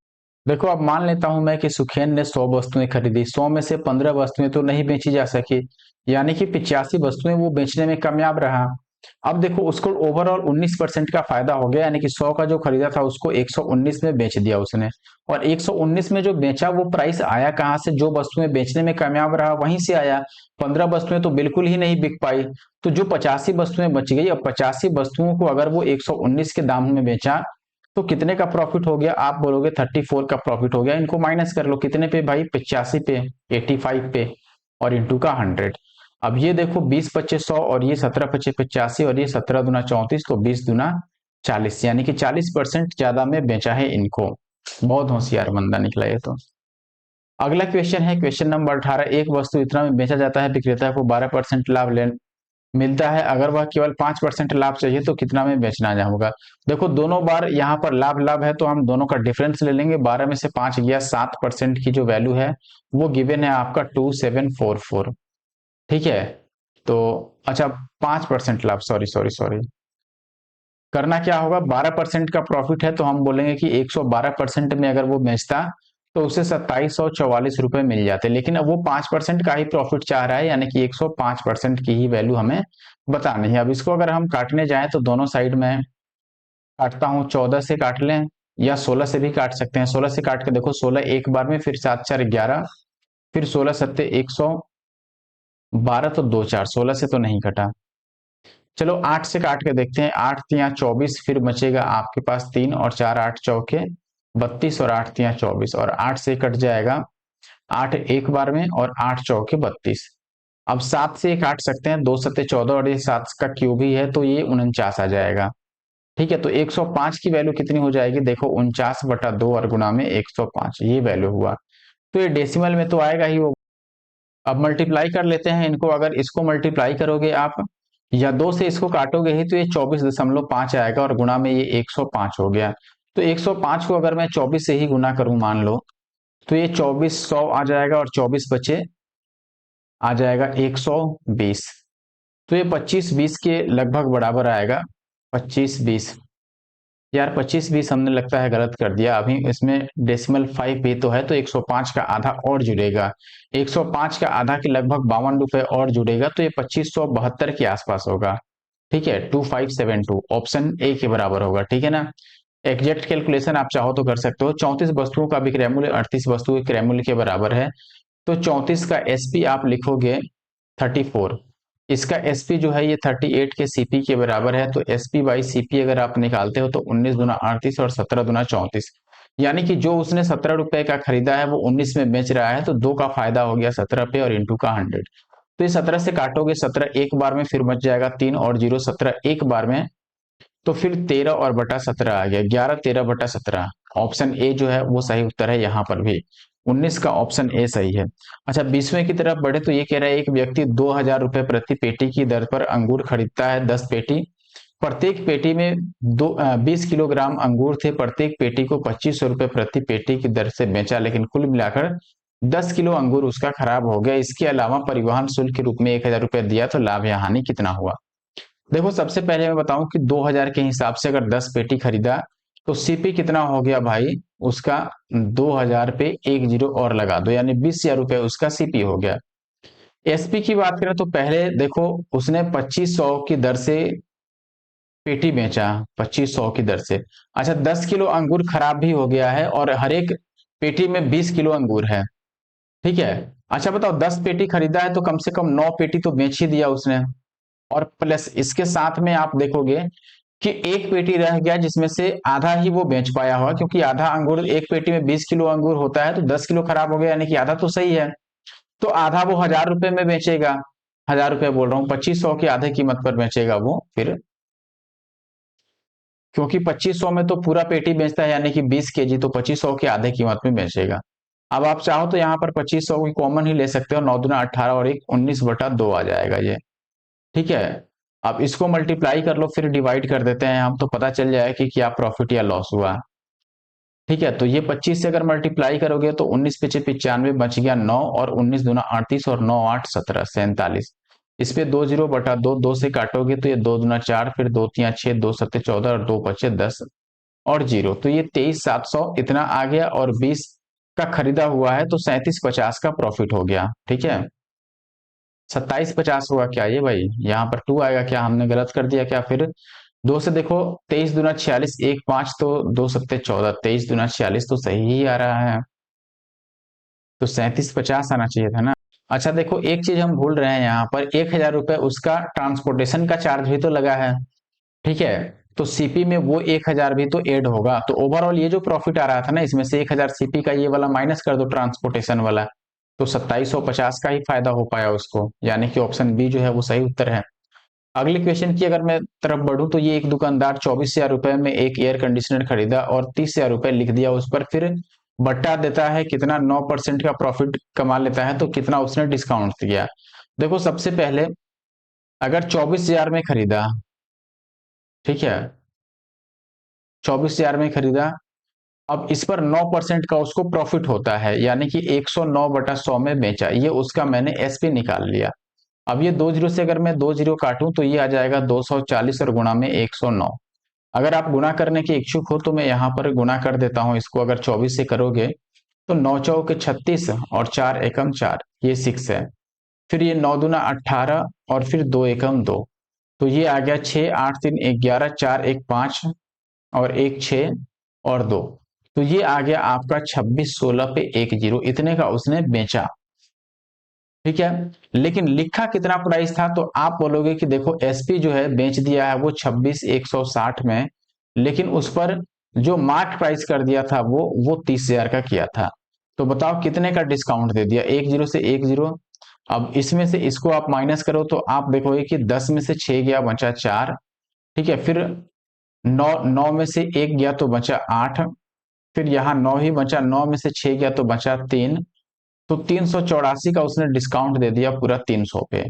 देखो, अब मान लेता हूं मैं कि सुखेन ने 100 वस्तुएं खरीदी, 100 में से 15 वस्तुएं तो नहीं बेची जा सकी, यानी कि 85 वस्तुएं वो बेचने में कामयाब रहा। अब देखो, उसको ओवरऑल 19% का फायदा हो गया, यानी कि 100 का जो खरीदा था उसको 119 में बेच दिया उसने। और 119 में जो बेचा वो प्राइस आया कहां से, जो वस्तुएं बेचने में कामयाब रहा वहीं से आया। 15 वस्तुएं तो बिल्कुल ही नहीं बिक पाई, तो जो 85 वस्तुएं बच गई, अब 85 वस्तुओं को अगर वो 119 के दाम में बेचा तो कितने का प्रॉफिट हो गया, आप बोलोगे 34 का प्रॉफिट हो गया। इनको माइनस कर लो, कितने पे भाई, 85 पे, 85 पे, और इंटू का 100। अब ये देखो 20 पच्चीस 100 और ये 17 पच्चीस 85 और ये 17 दुना 34, तो 20 दुना 40, यानी कि 40% ज्यादा में बेचा है इनको। बहुत होशियार बंदा निकला ये तो। अगला क्वेश्चन है, क्वेश्चन नंबर 18, एक वस्तु इतना में बेचा जाता है, विक्रेता को 12% लाभ ले मिलता है, अगर वह केवल 5% लाभ चाहिए तो कितना में बेचना होगा। देखो, दोनों बार यहाँ पर लाभ लाभ है तो हम दोनों का डिफरेंस ले लेंगे। 12 में से 5 गया, 7% की जो वैल्यू है वो गिवन है आपका 2744। ठीक है, तो अच्छा, 5% लाभ, सॉरी सॉरी सॉरी, करना क्या होगा, 12% का प्रॉफिट है तो हम बोलेंगे कि 112% में अगर वो बेचता तो उसे 2744 रुपए मिल जाते, लेकिन अब वो 5% का ही प्रॉफिट चाह रहा है, यानी कि 105% की ही वैल्यू हमें बतानी है। अब इसको अगर हम काटने जाएं तो दोनों साइड में काटता हूं, 14 से काट लें या 16 से भी काट सकते हैं। 16 से काट के देखो, 16 एक बार में, फिर 7 4 11, फिर 16 सत्ते 112, तो 2 4, 16 से तो नहीं कटा। चलो 8 से काट के देखते हैं, 8 तिया 24, फिर बचेगा आपके पास 3 और 4 8 चौके 32 और 8 तिया 24, और 8 से कट जाएगा 8 एक बार में और 8 चौके 32। अब 7 से काट सकते हैं, 2 सत्ते 14 और ये 7 का क्यूब ही है तो ये 49 आ जाएगा। ठीक है, तो 105 की वैल्यू कितनी हो जाएगी, देखो 49/2 और गुना में 105, ये वैल्यू हुआ। तो ये डेसिमल में तो आएगा ही वो। अब मल्टीप्लाई कर लेते हैं इनको, अगर इसको मल्टीप्लाई करोगे आप या 2 से इसको काटोगे ही तो ये 24.5 आएगा और गुणा में ये 105 हो गया। तो 105 को अगर मैं 24 से ही गुना करूं मान लो, तो ये 2400 आ जाएगा और 24 बचे आ जाएगा 120। तो ये 25-20 के लगभग बराबर आएगा। 25-20, यार 25-20 हमने लगता है गलत कर दिया, अभी इसमें डेसिमल 5 पे तो है, तो 105 का आधा और जुड़ेगा। 105 का आधा के लगभग 52 रुपए और जुड़ेगा, तो ये 2572 के आसपास होगा। ठीक है, 2572 ऑप्शन ए के बराबर होगा। ठीक है ना, एग्जैक्ट कैलकुलेशन आप चाहो तो कर सकते हो। 34 वस्तुओं का विक्रय मूल्य 38 वस्तुओं के क्रय मूल्य के बराबर है, तो 34 का एसपी आप लिखोगे 34, इसका एसपी जो है ये 38 के सीपी के बराबर है, तो एसपी बाई सीपी अगर आप निकालते हो तो 19 दुना 38 और 17 दुना 34, यानी कि जो उसने 17 रुपए का खरीदा है वो 19 में बेच रहा है, तो 2 का फायदा हो गया 17 पे और इंटू का 100। तो ये 17 से काटोगे, 17 एक बार में, फिर बच जाएगा 3 और 0, 17 एक बार में, तो फिर 13 और बटा 17 आ गया, 11 13/17। ऑप्शन ए जो है वो सही उत्तर है, यहाँ पर भी 19 का ऑप्शन ए सही है। अच्छा, 20वें की तरफ बढ़े तो ये कह रहा है, एक व्यक्ति 2000 रुपए प्रति पेटी की दर पर अंगूर खरीदता है 10 पेटी, प्रत्येक पेटी में 20 किलोग्राम अंगूर थे, प्रत्येक पेटी को 2500 रुपए प्रति पेटी की दर से बेचा, लेकिन कुल मिलाकर 10 किलो अंगूर उसका खराब हो गया। इसके अलावा परिवहन शुल्क के रूप में 1000 रुपए दिया, तो लाभ या हानि कितना हुआ। देखो, सबसे पहले मैं बताऊं कि 2000 के हिसाब से अगर 10 पेटी खरीदा तो सीपी कितना हो गया भाई उसका, 2000 पे एक जीरो और लगा दो, यानी 20,000 रुपए उसका सीपी हो गया। एसपी की बात करें तो पहले देखो उसने 2500 की दर से पेटी बेचा 2500 की दर से। अच्छा, 10 किलो अंगूर खराब भी हो गया है और हर एक पेटी में 20 किलो अंगूर है। ठीक है। अच्छा बताओ, 10 पेटी खरीदा है तो कम से कम 9 पेटी तो बेच ही दिया उसने। और प्लस इसके साथ में आप देखोगे कि एक पेटी रह गया जिसमें से आधा ही वो बेच पाया होगा, क्योंकि आधा अंगूर, एक पेटी में 20 किलो अंगूर होता है तो 10 किलो खराब हो गया, यानी कि आधा तो सही है। तो आधा वो 1000 रुपए में बेचेगा। 1000 रुपए बोल रहा हूँ, 2500 की आधे कीमत पर बेचेगा वो फिर, क्योंकि 2500 में तो पूरा पेटी बेचता है यानी कि 20 केजी, तो 2500 की आधे कीमत में बेचेगा। अब आप चाहो तो यहाँ पर 2500 की कॉमन ही ले सकते हो, 9 दूना 18 और एक 19/2 आ जाएगा ये। ठीक है। अब इसको मल्टीप्लाई कर लो, फिर डिवाइड कर देते हैं हम, तो पता चल जाएगा कि क्या प्रॉफिट या लॉस हुआ। ठीक है, तो ये 25 से अगर मल्टीप्लाई करोगे तो 19 × 5 = 95, बच गया 9, और 19 दूना 38 और 9 8 17 47। इस पे 20/2, 2 से काटोगे तो ये 2 दूना 4, फिर 2 3 6, 2 7 14 और 2 5 10 और जीरो, तो ये 23,700 इतना आ गया, और 20 का खरीदा हुआ है तो 3750 का प्रॉफिट हो गया। ठीक है। 2750 हुआ क्या ये भाई? यहाँ पर 2 आएगा क्या? हमने गलत कर दिया क्या फिर? 2 से देखो, 23 दूना 46, एक 5, तो 2 7 14, 23 दूना 46 तो सही ही आ रहा है। तो 3750 आना चाहिए था ना। अच्छा देखो, एक चीज हम भूल रहे हैं, यहाँ पर 1000 रुपए उसका ट्रांसपोर्टेशन का चार्ज भी तो लगा है। ठीक है। तो सीपी में वो 1000 भी तो ऐड होगा, तो ओवरऑल ये जो प्रॉफिट आ रहा था ना, इसमें से 1000 सीपी का ये वाला माइनस कर दो, ट्रांसपोर्टेशन वाला, तो 2750 का ही फायदा हो पाया उसको, यानी कि ऑप्शन बी जो है वो सही उत्तर है। अगले क्वेश्चन की अगर मैं तरफ बढ़ूं, तो ये एक दुकानदार 24,000 रुपए में एक एयर कंडीशनर खरीदा और 30,000 रुपए लिख दिया उस पर, फिर बट्टा देता है कितना, 9% का प्रॉफिट कमा लेता है, तो कितना उसने डिस्काउंट दिया। देखो सबसे पहले, अगर 24,000 में खरीदा, ठीक है, 24,000 में खरीदा, अब इस पर 9% का उसको प्रॉफिट होता है, यानी कि 109/100 में बेचा, ये उसका मैंने एसपी निकाल लिया। अब ये 2 जीरो से अगर मैं 2 जीरो काटूं तो ये आ जाएगा 240 और गुणा में 109। अगर आप गुणा करने के इच्छुक हो तो मैं यहाँ पर गुणा कर देता हूं इसको, अगर 24 से करोगे तो 9 चौके 36 और 4 एकम 4, ये 6 है। फिर ये 9 दूना 18 और फिर 2 एकम 2, तो ये आ गया 6 8 3 11, 4 1 5 और 1 6 और 2, तो ये आ गया आपका 26 16 पे 10, इतने का उसने बेचा। ठीक है। लेकिन लिखा कितना प्राइस था, तो आप बोलोगे कि देखो एसपी जो है बेच दिया है वो 26,160 में, लेकिन उस पर जो मार्क प्राइस कर दिया था वो 30,000 का किया था। तो बताओ कितने का डिस्काउंट दे दिया, 10 से 10। अब इसमें से इसको आप माइनस करो तो आप देखोगे कि 10 में से 6 गया, बचा 4। ठीक है। फिर 9 9 में से 1 गया तो बचा 8। फिर यहाँ 9 ही बचा, 9 में से 6 गया तो बचा 3। तो 384 का उसने डिस्काउंट दे दिया पूरा 300 पे,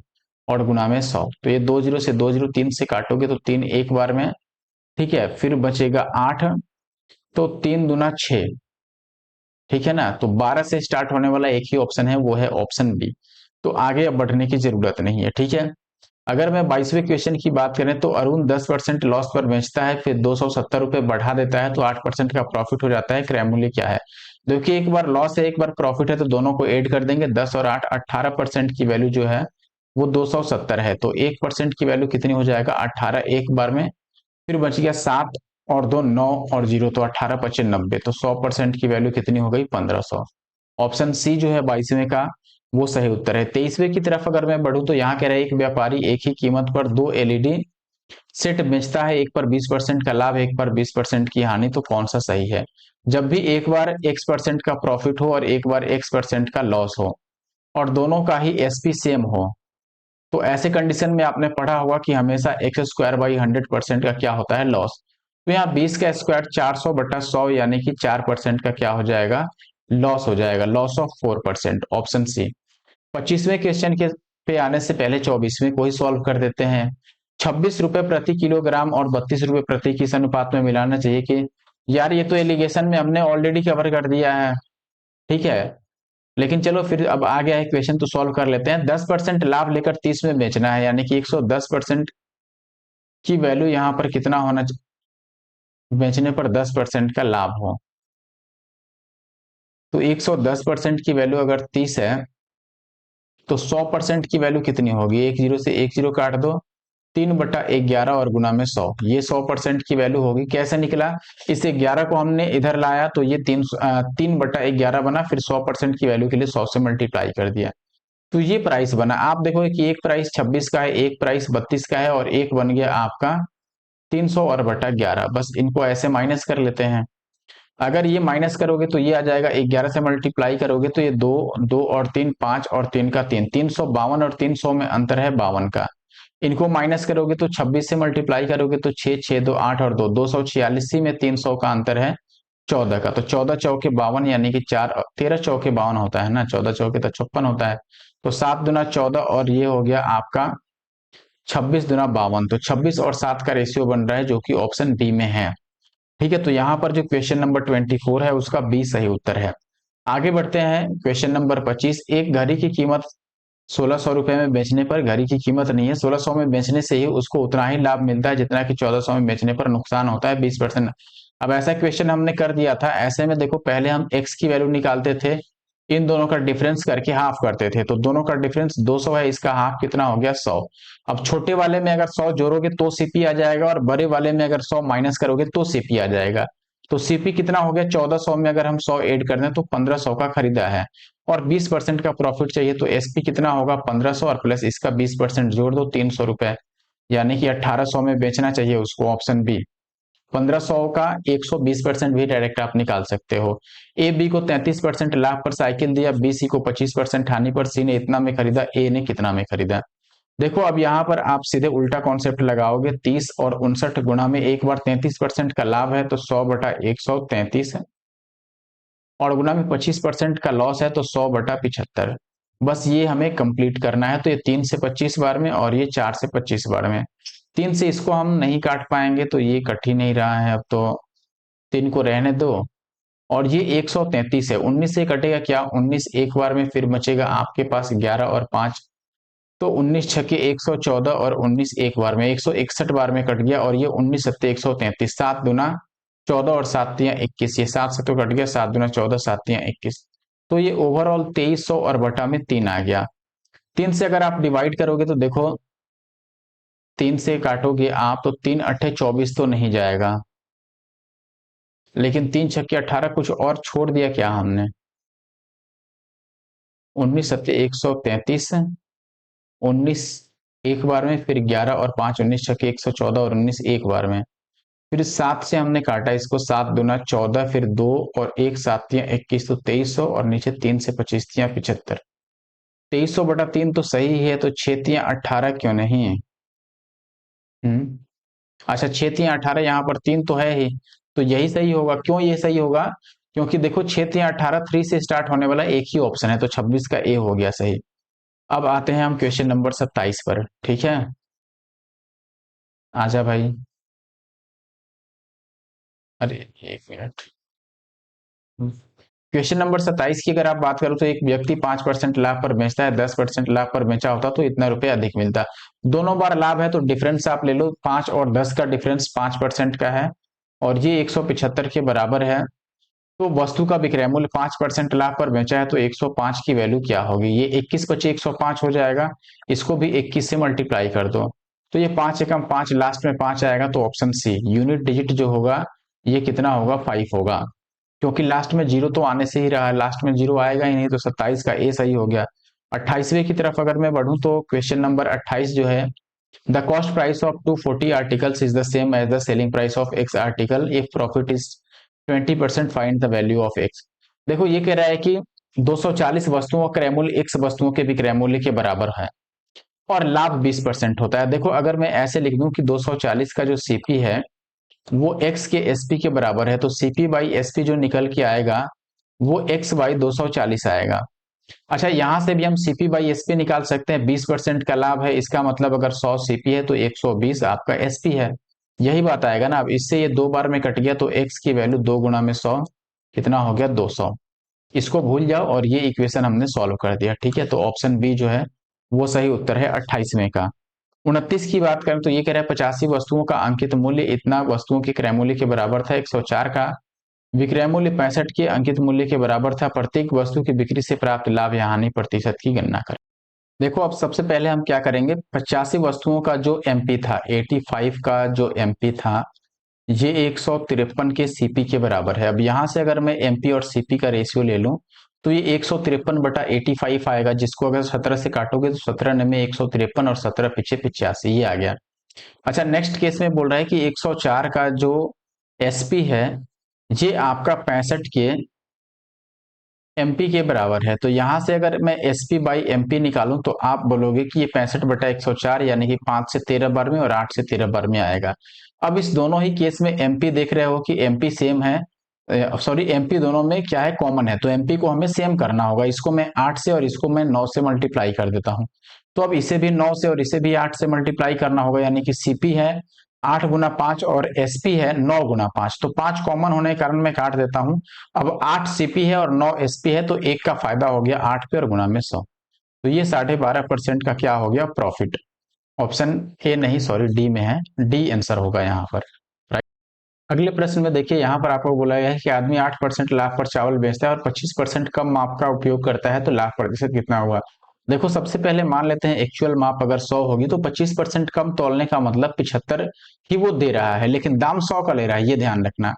और गुना में 100, तो ये 20 से 20 3 से काटोगे तो 3 एक बार में। ठीक है। फिर बचेगा 8, तो 3 दूना 6। ठीक है ना, तो 12 से स्टार्ट होने वाला एक ही ऑप्शन है, वो है ऑप्शन बी। तो आगे अब बढ़ने की जरूरत नहीं है। ठीक है। अगर मैं 22वें क्वेश्चन की बात करें, तो अरुण 10% लॉस पर बेचता है, फिर 270 रुपए बढ़ा देता है तो 8% का प्रॉफिट हो जाता है, क्रय मूल्य क्या है? देखिए, एक बार लॉस है एक बार प्रॉफिट है, तो दोनों को ऐड कर देंगे, 10 और 8, 18% की वैल्यू जो है वो 270 है, तो 1% की वैल्यू कितनी हो जाएगा, 18 एक बार में। फिर बच गया 7 और 2 9 और 0, तो 18 25 90, तो 100% की वैल्यू कितनी हो गई, 1500। ऑप्शन सी जो है 22वें का वो सही उत्तर है। 23वें की तरफ अगर मैं बढ़ूं, तो यहाँ कह रहा है एक व्यापारी एक ही कीमत पर दो एलईडी सेट बेचता है, एक पर 20% का लाभ, एक पर 20% की हानि, तो कौन सा सही है? जब भी एक बार x% का प्रॉफिट हो और एक बार x% का लॉस हो, और दोनों का ही एसपी सेम हो, तो ऐसे कंडीशन में आपने पढ़ा होगा कि हमेशा x² / 100% का क्या होता है, लॉस। तो यहाँ 20 का स्क्वायर 400/100, यानी कि 4% का क्या हो जाएगा, लॉस हो जाएगा, लॉस ऑफ 4%, ऑप्शन सी। 25वें क्वेश्चन के पे आने से पहले 24वें को ही सॉल्व कर देते हैं। 26 रुपए प्रति किलोग्राम और 32 रुपए प्रति किस अनुपात में मिलाना चाहिए कि, यार ये तो एलिगेशन में हमने ऑलरेडी कवर कर दिया है। ठीक है। लेकिन चलो फिर अब आ गया है क्वेश्चन, तो सॉल्व कर लेते हैं। 10% लाभ लेकर 30 में बेचना है, यानी कि 110% की वैल्यू यहाँ पर कितना होना चाहिए, बेचने पर 10% का लाभ हो। तो 110% की वैल्यू अगर 30 है, तो 100% की वैल्यू कितनी होगी, 1 0 से 1 0 काट दो, 3/11 और गुना में 100, ये 100% की वैल्यू होगी। कैसे निकला? इस 11 को हमने इधर लाया तो ये 3/11 बना, फिर 100% की वैल्यू के लिए 100 से मल्टीप्लाई कर दिया, तो ये प्राइस बना। आप देखोगे कि एक प्राइस 26 का है, एक प्राइस 32 का है, और एक बन गया आपका 300 और बटा 11। बस इनको ऐसे माइनस कर लेते हैं। अगर ये माइनस करोगे तो ये आ जाएगा, 11 से मल्टीप्लाई करोगे तो ये दो, दो और तीन 5 और 3 का 3, 352 और 300 में अंतर है 52 का। इनको माइनस करोगे तो 26 से मल्टीप्लाई करोगे तो 6, 6 2 8 और 2 246 में 300 का अंतर है 14 का। तो 14 चौके 52, यानी कि 4 13 चौके 52 होता है ना, 14 चौके तो 56 होता है। तो 7 दुना 14 और ये हो गया आपका 26 दुना 52। तो 26 और 7 का रेशियो बन रहा है, जो कि ऑप्शन बी में है। ठीक है, तो यहां पर जो क्वेश्चन नंबर 24 है उसका बी सही उत्तर है। आगे बढ़ते हैं, क्वेश्चन नंबर 25। एक घड़ी की कीमत 1600 रुपए में बेचने पर, घड़ी की कीमत नहीं है, 1600 में बेचने से ही उसको उतना ही लाभ मिलता है जितना कि 1400 में बेचने पर नुकसान होता है 20%। अब ऐसा क्वेश्चन हमने कर दिया था। ऐसे में देखो, पहले हम एक्स की वैल्यू निकालते थे, इन दोनों का डिफरेंस करके हाफ करते थे, तो दोनों का डिफरेंस 200 है, इसका हाफ कितना हो गया 100। अब छोटे वाले में अगर 100 जोड़ोगे तो सीपी आ जाएगा, और बड़े वाले में अगर 100 माइनस करोगे तो सीपी आ जाएगा। तो सीपी कितना हो गया, 1400 में अगर हम 100 ऐड कर दें तो 1500 का खरीदा है, और 20% का प्रॉफिट चाहिए, तो एसपी कितना होगा 1500, और प्लस इसका 20% जोड़ दो 300 रुपए, यानी कि 1800 में बेचना चाहिए उसको, ऑप्शन बी। 1500 का 120% भी डायरेक्ट आप निकाल सकते हो। ए बी को 33% लाभ पर साइकिल दिया, बी सी को 25% हानि पर, सी ने इतना में खरीदा, ए ने कितना में खरीदा। देखो अब यहाँ पर आप सीधे उल्टा कॉन्सेप्ट लगाओगे, 30 और 59 गुणा में, एक बार 33% का लाभ है तो 100/133 है, और गुना में 25% का लॉस है तो 100/75। बस ये हमें कंप्लीट करना है। तो ये 3 से 25 बार में, और ये 4 से 25 बार में। 3 से इसको हम नहीं काट पाएंगे तो ये कट ही नहीं रहा है, अब तो 3 को रहने दो। और ये 133 है, 19 से कटेगा क्या, 19 एक बार में, फिर बचेगा आपके पास 11 और 5, तो 19 छके 114, और 19 एक बार में 161 बार में कट गया, और ये 19 सत्ते 133, 7 दुना 14 और 7 तियां 21, ये 7 से तो कट गया, 7 दुना 14, 7 तियां 21। तो ये ओवरऑल 2300 और बटा में 3 आ गया। 3 से अगर आप डिवाइड करोगे तो देखो, 3 से काटोगे आप तो 3 अट्ठे 24 तो नहीं जाएगा, लेकिन 3 छक्के 18, कुछ और छोड़ दिया क्या हमने, 19 सत्ते 133, 19 एक बार में, फिर 11 और 5, 19 छक्के 114, और 19 एक बार में, फिर 7 से हमने काटा इसको, 7 दुना 14, फिर 2 और 1, 7 तियां 21, तो 2300, और नीचे 3 से 25 तियां 75। 2300/3 तो सही है, तो 6 तियां 18 क्यों नहीं है? अच्छा, 6 तियां 18, यहाँ पर 3 तो है ही, तो यही सही होगा। क्यों ये सही होगा? क्योंकि देखो 6 तियां 18, 3 से स्टार्ट होने वाला एक ही ऑप्शन है, तो 26 का ए हो गया सही। अब आते हैं हम क्वेश्चन नंबर 27 पर। ठीक है, आजा भाई। अरे एक मिनट। क्वेश्चन नंबर 27 की अगर आप बात करो तो एक व्यक्ति 5% लाभ पर बेचता है, 10% लाभ पर बेचा होता तो इतना रुपए अधिक मिलता। दोनों बार लाभ है तो डिफरेंस आप ले लो, 5 और 10 का डिफरेंस 5% का है, और ये 175 के बराबर है। तो वस्तु का विक्रय मूल्य 5% लाभ पर बेचा है, तो 105 की वैल्यू क्या होगी? ये 21 बचे 105 हो जाएगा, इसको भी 21 से मल्टीप्लाई कर दो, तो ये 5 एकम 5, लास्ट में 5 आएगा, तो ऑप्शन सी यूनिट डिजिट जो होगा ये कितना होगा, 5 होगा। क्योंकि लास्ट में जीरो तो आने से ही रहा है, लास्ट में जीरो आएगा ही नहीं, तो 27 का ए सही हो गया। 28वें की तरफ अगर मैं बढ़ूं तो क्वेश्चन नंबर 28 जो है, the cost price of 240 articles is the same as the selling price of x article, if profit is 20%, find the value of x. देखो ये कह रहा है कि 240 वस्तुओं का क्रय मूल्य एक्स वस्तुओं के विक्रय मूल्य के बराबर है, और लाभ 20% होता है। देखो अगर मैं ऐसे लिख दूं कि 240 का जो सीपी है वो x के एसपी के बराबर है, तो सीपी बाई एसपी जो निकल के आएगा वो x बाई 240 आएगा। अच्छा, यहां से भी हम सीपी बाई एसपी निकाल सकते हैं, 20% का लाभ है, इसका मतलब अगर 100 सीपी है तो 120 आपका एसपी है, यही बात आएगा ना। अब इससे ये दो बार में कट गया, तो x की वैल्यू 2 गुना में 100 कितना हो गया, 200। इसको भूल जाओ, और ये इक्वेशन हमने सॉल्व कर दिया। ठीक है, तो ऑप्शन बी जो है वो सही उत्तर है 28वें का। 29 की बात करें तो ये कह रहा है 85 वस्तुओं का अंकित मूल्य इतना वस्तुओं के क्रय मूल्य के बराबर था, 104 का विक्रय मूल्य 65 के अंकित मूल्य के बराबर था, प्रत्येक वस्तु की बिक्री से प्राप्त लाभ या हानि प्रतिशत की गणना करें। देखो अब सबसे पहले हम क्या करेंगे, 85 वस्तुओं का जो एमपी था, 85 का जो एमपी था, ये 153 के सीपी के बराबर है। अब यहां से अगर मैं एमपी और सीपी का रेशियो ले लूं तो ये 153/85 आएगा, जिसको अगर 17 से काटोगे तो 17 में 153 और 17 पीछे 85, ये आ गया। अच्छा, नेक्स्ट केस में बोल रहा है कि 104 का जो एसपी है, ये आपका 65 के एमपी के बराबर है। तो यहां से अगर मैं एसपी बाई एमपी निकालूं तो आप बोलोगे कि ये 65/104 यानी कि 5 से 13 बार में और 8 से 13 बार में आएगा। अब इस दोनों ही केस में एमपी देख रहे हो कि एमपी सेम है, सॉरी एमपी दोनों में क्या है, कॉमन है, तो एमपी को हमें सेम करना होगा। इसको मैं 8 से और इसको मैं 9 से मल्टीप्लाई कर देता हूं। तो अब इसे भी 9 से और इसे भी 8 से मल्टीप्लाई करना होगा, यानी कि सीपी है 8 गुना 5 और एसपी है 9 गुना 5। तो 5 कॉमन होने के कारण मैं काट देता हूं। अब 8 सीपी है और 9 एसपी है, तो एक का फायदा हो गया 8 पे और गुना में 100। तो ये 12.5% का क्या हो गया, प्रॉफिट। ऑप्शन ए नहीं, सॉरी डी में है, डी आंसर होगा यहाँ पर। राइट। अगले प्रश्न में देखिए, यहाँ पर आपको बोला गया है कि आदमी 8% लाभ पर चावल बेचता है और 25% कम माप का उपयोग करता है, तो लाभ प्रतिशत कितना हुआ। देखो सबसे पहले मान लेते हैं एक्चुअल माप अगर 100 होगी तो 25% कम तौलने का मतलब 75 ही वो दे रहा है, लेकिन दाम 100 का ले रहा है, ये ध्यान रखना।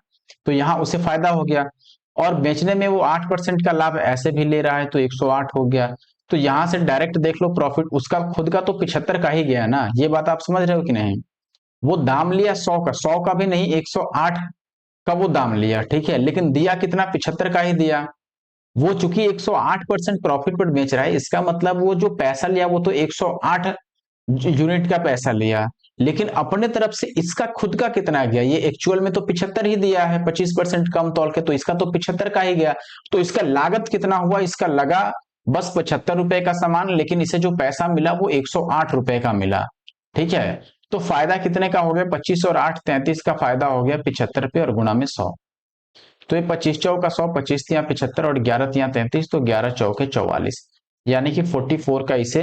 तो यहाँ उसे फायदा हो गया। और बेचने में वो 8% का लाभ ऐसे भी ले रहा है, तो 108 हो गया। तो यहां से डायरेक्ट देख लो प्रॉफिट उसका खुद का तो 75 का ही गया ना, ये बात आप समझ रहे हो कि नहीं। वो दाम लिया 100 का, 100 का भी नहीं, 108 का वो दाम लिया, ठीक है, लेकिन दिया कितना, 75 का ही दिया। वो चूंकि 108% प्रॉफिट पर बेच रहा है, इसका मतलब वो जो पैसा लिया वो तो 108 यूनिट का पैसा लिया, लेकिन अपने तरफ से इसका खुद का कितना गया, ये एक्चुअल में तो 75 ही दिया है 25% कम तौल के, तो इसका तो 75 का ही गया। तो इसका लागत कितना हुआ, इसका लगा बस 75 रुपए का सामान, लेकिन इसे जो पैसा मिला वो 108 रुपए का मिला, ठीक है। तो फायदा कितने का हो गया, 25 और 8 33 का फायदा हो गया 75 पे और गुना में 100। तो ये 25 चौका 100, 25 तिया 75 और 11 तिया 33, तो 11 चौके 44, यानी कि 44 का इसे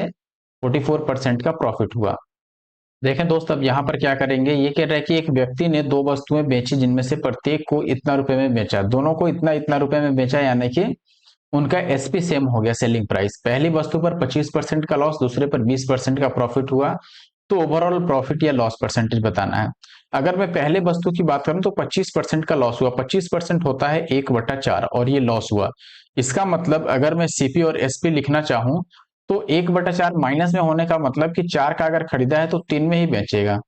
44% का प्रॉफिट हुआ। देखें दोस्त, अब यहाँ पर क्या करेंगे, ये कह रहा है कि एक व्यक्ति ने दो वस्तुएं बेची जिनमें से प्रत्येक को इतना रुपए में बेचा, दोनों को इतना इतना रुपए में बेचा, यानी कि उनका एसपी सेम हो गया, सेलिंग प्राइस। पहली वस्तु पर 25% का लॉस, दूसरे पर 20% का प्रॉफिट हुआ, तो ओवरऑल प्रॉफिट या लॉस परसेंटेज बताना है। अगर मैं पहले वस्तु की बात करूं तो 25% का लॉस हुआ, 25% होता है 1/4 और ये लॉस हुआ। इसका मतलब अगर मैं सीपी और एसपी लिखना चाहूं तो 1/4 माइनस में होने का मतलब कि 4 का अगर खरीदा है तो 3 में ही बेचेगा।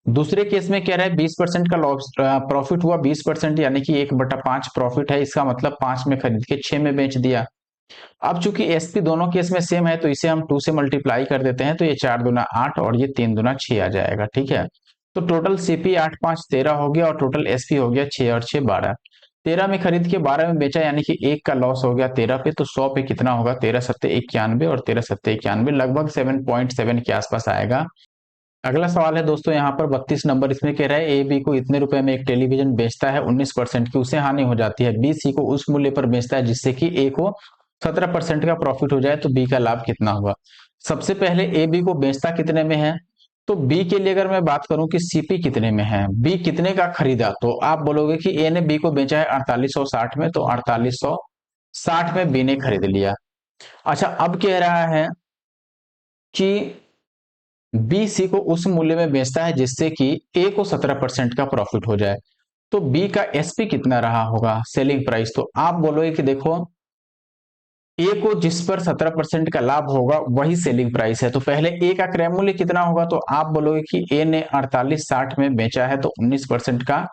दूसरे केस में कह रहा है 20% का लॉस प्रॉफिट हुआ, 20% यानी कि 1/5 प्रॉफिट है, इसका मतलब 5 में खरीद के 6 में बेच दिया। अब चूंकि एसपी दोनों केस में सेम है तो इसे हम 2 से मल्टीप्लाई कर देते हैं, तो ये 4 दूना 8 और ये 3 दूना 6 आ जाएगा, ठीक है। तो टोटल सीपी 8 5 13 हो गया और टोटल एसपी हो गया 6 और 6 12। 13 में खरीद के 12 में बेचा, यानी कि एक का लॉस हो गया 13 पे, तो 100 पे कितना होगा, 13 सत्ते 91 और 13 सत्ते 91, लगभग 7.7 के आसपास आएगा। अगला सवाल है दोस्तों यहाँ पर 32 नंबर, इसमें कह रहा है ए बी को इतने रुपए में एक टेलीविजन बेचता है 19% की, उसे हानि हो जाती है। बी सी को उस मूल्य पर बेचता है जिससे कि ए को 17% का प्रॉफिट हो जाए, तो बी का लाभ कितना हुआ। सबसे पहले ए बी को बेचता कितने में है, तो बी के लिए अगर मैं बात करूं कि सीपी कितने में है, बी कितने का खरीदा, तो आप बोलोगे कि ए ने बी को बेचा है 4860 में, तो 4860 में बी ने खरीद लिया। अच्छा, अब कह रहा है कि बी सी को उस मूल्य में बेचता है जिससे कि ए को 17% का प्रॉफिट हो जाए, तो बी का एसपी कितना रहा होगा, सेलिंग प्राइस। तो आप बोलोगे कि देखो ए को जिस पर 17% का लाभ होगा वही सेलिंग प्राइस है, तो पहले ए का क्रय मूल्य कितना होगा, तो आप बोलोगे कि ए ने 4860 में बेचा है तो 19% का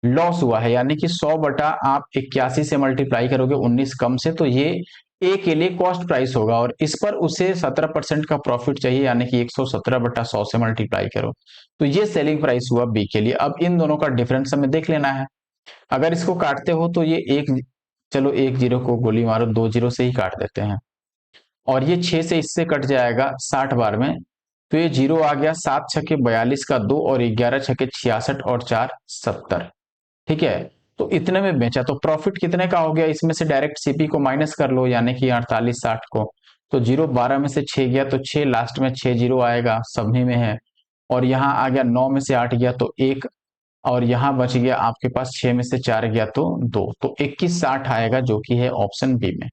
लॉस हुआ है, यानी कि 100 बटा आप 81 से मल्टीप्लाई करोगे 19 कम से, तो ये ए के लिए कॉस्ट प्राइस होगा और इस पर उसे 17% का प्रॉफिट चाहिए, यानी कि 117/100 से मल्टीप्लाई करो, तो ये सेलिंग प्राइस हुआ बी के लिए। अब इन दोनों का डिफरेंस हमें देख लेना है। अगर इसको काटते हो तो ये एक, चलो एक जीरो को गोली मारो, 2 जीरो से ही काट देते हैं, और ये 6 से इससे कट जाएगा 60 बार में, तो ये जीरो आ गया, 7 छके 42 का 2 और 11 छके 66 और 4 70, ठीक है। तो इतने में बेचा, तो प्रॉफिट कितने का हो गया, इसमें से डायरेक्ट सीपी को माइनस कर लो, यानी कि 4860 को, तो जीरो 12 में से 6 गया तो 6, लास्ट में 6 जीरो आएगा, सभी में है। और यहाँ आ गया 9 में से 8 गया तो 1, और यहाँ बच गया आपके पास 6 में से 4 गया तो 2, तो 2160 आएगा, जो कि है ऑप्शन बी में।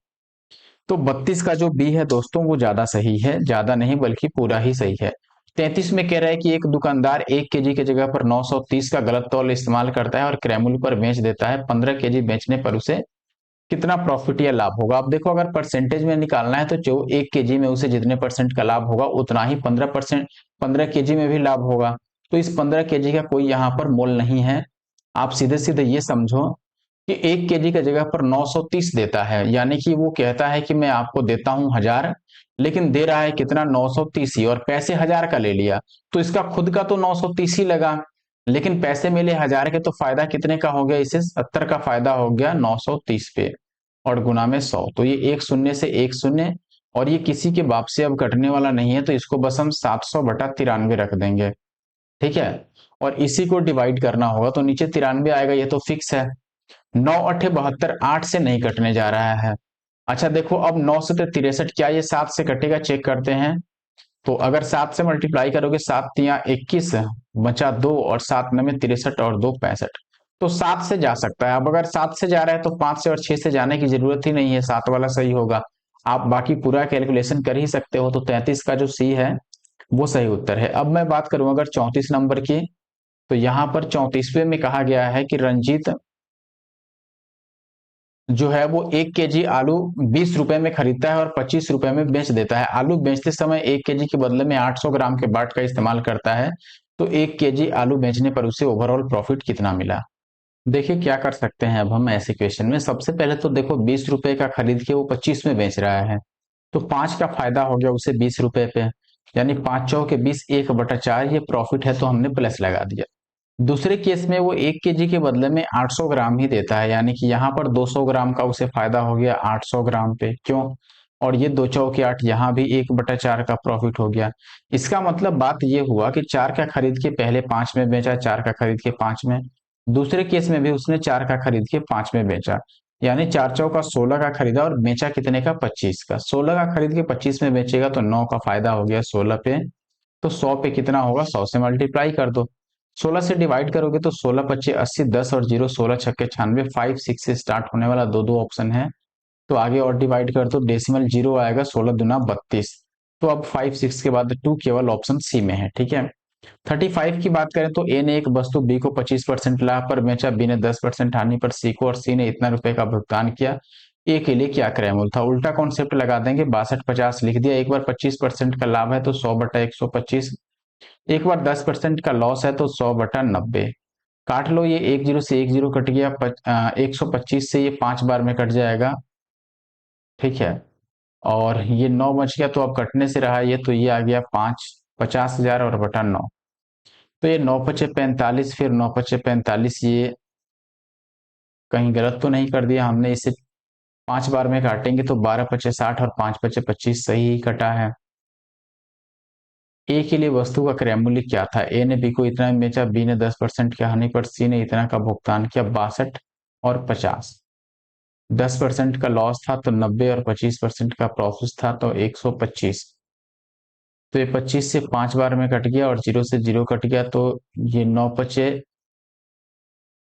तो 32 का जो बी है दोस्तों वो ज्यादा सही है, ज्यादा नहीं बल्कि पूरा ही सही है। 33 में कह रहा है कि एक दुकानदार 1 केजी की जगह पर 930 का गलत तौल इस्तेमाल करता है और क्रैमुल पर बेच देता है। 15 केजी बेचने पर उसे कितना प्रॉफिट या लाभ होगा। अब देखो अगर परसेंटेज में निकालना है तो जो 1 केजी में उसे जितने परसेंट का लाभ होगा उतना ही 15%, 15 केजी में भी लाभ होगा। तो इस 15 केजी का कोई यहाँ पर मोल नहीं है। आप सीधे सीधे ये समझो कि 1 केजी की जगह पर 930 देता है, यानी कि वो कहता है कि मैं आपको देता हूं 1000, लेकिन दे रहा है कितना, 930 ही, और पैसे 1000 का ले लिया। तो इसका खुद का तो 930 ही लगा, लेकिन पैसे मिले 1000 के, तो फायदा कितने का हो गया, इसे 70 का फायदा हो गया 930 पे, और गुना में 100। तो ये एक शून्य से एक शून्य, और ये किसी के बाप से अब कटने वाला नहीं है, तो इसको बस हम 700/93 रख देंगे। ठीक है, और इसी को डिवाइड करना होगा, तो नीचे 93 आएगा, ये तो फिक्स है। 9 8 72, 8 से नहीं कटने जा रहा है। अच्छा देखो, अब 9 से 63, क्या ये 7 से कटेगा, चेक करते हैं। तो अगर 7 से मल्टीप्लाई करोगे, 7 तिया 21, बचा 2, और 7 9 में 63, और 2 65, तो 7 से जा सकता है। अब अगर 7 से जा रहा है तो 5 से और 6 से जाने की जरूरत ही नहीं है, 7 वाला सही होगा। आप बाकी पूरा कैलकुलेशन कर ही सकते हो। तो 33 का जो सी है वो सही उत्तर है। अब मैं बात करूं अगर 34 नंबर की, तो यहां पर 34वें में कहा गया है कि रंजीत जो है वो 1 केजी आलू 20 रुपए में खरीदता है और 25 रुपए में बेच देता है। आलू बेचते समय 1 केजी के बदले में 800 ग्राम के बाट का इस्तेमाल करता है, तो 1 केजी आलू बेचने पर उसे ओवरऑल प्रॉफिट कितना मिला। देखिए क्या कर सकते हैं अब हम ऐसे क्वेश्चन में। सबसे पहले तो देखो 20 रुपए का खरीद के वो 25 में बेच रहा है, तो 5 का फायदा हो गया उसे 20 रुपए पे, यानी 5 चौके 20, 1/4 ये प्रॉफिट है, तो हमने प्लस लगा दिया। दूसरे केस में वो 1 केजी के बदले में 800 ग्राम ही देता है, यानी कि यहाँ पर 200 ग्राम का उसे फायदा हो गया 800 ग्राम पे, क्यों, और ये 2 चौके 8, यहाँ भी 1/4 का प्रॉफिट हो गया। इसका मतलब बात ये हुआ कि 4 का खरीद के पहले 5 में बेचा, 4 का खरीद के 5 में, दूसरे केस में भी उसने 4 का खरीद के 5 में बेचा, यानी 4 चौका 16 का खरीदा और बेचा कितने का, 25 का। 16 का खरीद के 25 में बेचेगा तो 9 का फायदा हो गया 16 पे, तो 100 पे कितना होगा, 100 से मल्टीप्लाई कर दो। 16 से डिवाइड करोगे तो 16 पच्चे 80, 10 और 0 16 छक्के 96, 5 6 से स्टार्ट होने वाला दो दो ऑप्शन है, तो आगे और डिवाइड कर दो, डेसिमल 0 आएगा, 16 दूना 32। तो अब 5 6 के बाद 2 केवल ऑप्शन सी में है। ठीक है, 35 की बात करें तो ए ने एक वस्तु बी को 25% लाभ पर बेचा, बी ने 10% हानि पर सी को, और सी ने इतना रुपए का भुगतान किया। ए के लिए क्या क्रयमूल्य था, उल्टा कॉन्सेप्ट लगा देंगे, 62 50 लिख दिया। एक बार 25% का लाभ है तो 100/125, एक बार 10% का लॉस है तो 100/90। काट लो, ये 1 0 से 1 0 कट गया, 125 से ये 5 बार में कट जाएगा। ठीक है, और ये 9 बच गया, तो अब कटने से रहा ये, तो ये आ गया 5, 50,000 और बटा 9। तो ये 9 पचे 45, फिर 9 पचे 45, ये कहीं गलत तो नहीं कर दिया हमने, इसे 5 बार में काटेंगे तो 12 पचे 60 और 5 पचे 25, सही ही कटा है। ए के लिए वस्तु का क्रय मूल्य क्या था, ए ने बी को इतना में बेचा, बी ने 10% की हानि पर सी ने इतना का भुगतान किया, 62 और 50। 10% का लॉस था तो 90, और 25% का प्रॉफिट था तो 125। तो ये 25 से 5 बार में कट गया और 0 से 0 कट गया, तो ये 9 पचे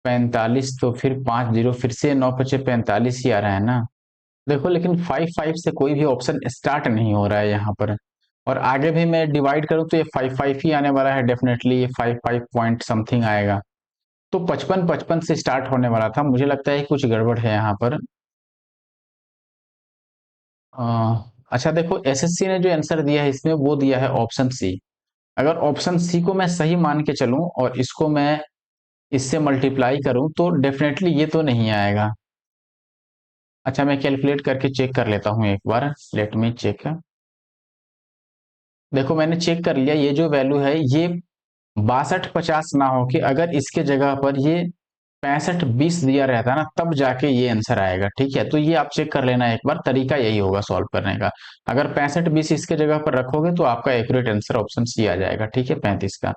45, तो फिर 5 0, फिर से 9 पचे 45 ही आ रहा है ना। देखो लेकिन 5 5 से कोई भी ऑप्शन स्टार्ट नहीं हो रहा है यहाँ पर, और आगे भी मैं डिवाइड करूँ तो ये 5 5 ही आने वाला है, डेफिनेटली ये 5 5 पॉइंट समथिंग आएगा। तो 55 55 से स्टार्ट होने वाला था, मुझे लगता है कुछ गड़बड़ है यहाँ पर। अ, अच्छा देखो, एसएससी ने जो आंसर दिया है इसमें वो दिया है ऑप्शन सी। अगर ऑप्शन सी को मैं सही मान के चलूं और इसको मैं इससे मल्टीप्लाई करूं तो डेफिनेटली ये तो नहीं आएगा। अच्छा मैं कैलकुलेट करके चेक कर लेता हूं एक बार, लेट मी चेक। देखो मैंने चेक कर लिया, ये जो वैल्यू है ये 62 50 ना हो के अगर इसके जगह पर ये 65 20 दिया रहता ना, तब जाके ये आंसर आएगा। ठीक है, तो ये आप चेक कर लेना एक बार, तरीका यही होगा सॉल्व करने का। अगर 65 20 इसके जगह पर रखोगे तो आपका एक्यूरेट आंसर ऑप्शन सी आ जाएगा। ठीक है, 35 का।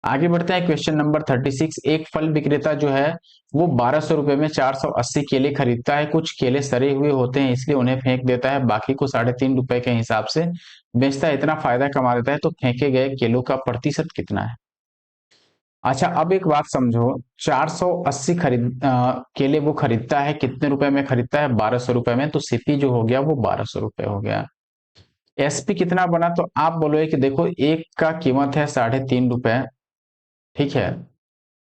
आगे बढ़ते हैं, क्वेश्चन नंबर 36। एक फल विक्रेता जो है वो 1200 रुपए में 480 केले खरीदता है। कुछ केले सड़े हुए होते हैं इसलिए उन्हें फेंक देता है, बाकी को 3.5 रुपए के हिसाब से बेचता है, इतना फायदा कमा देता है, तो फेंके गए केलों का प्रतिशत कितना है। अच्छा, अब एक बात समझो, 480 के लिए वो खरीदता है, कितने रुपए में खरीदता है? 1200 रुपए में। तो सीपी जो हो गया वो 1200 रुपए हो गया। एसपी कितना बना? तो आप बोलोगे कि देखो एक का कीमत है 3.5 रुपए, ठीक है।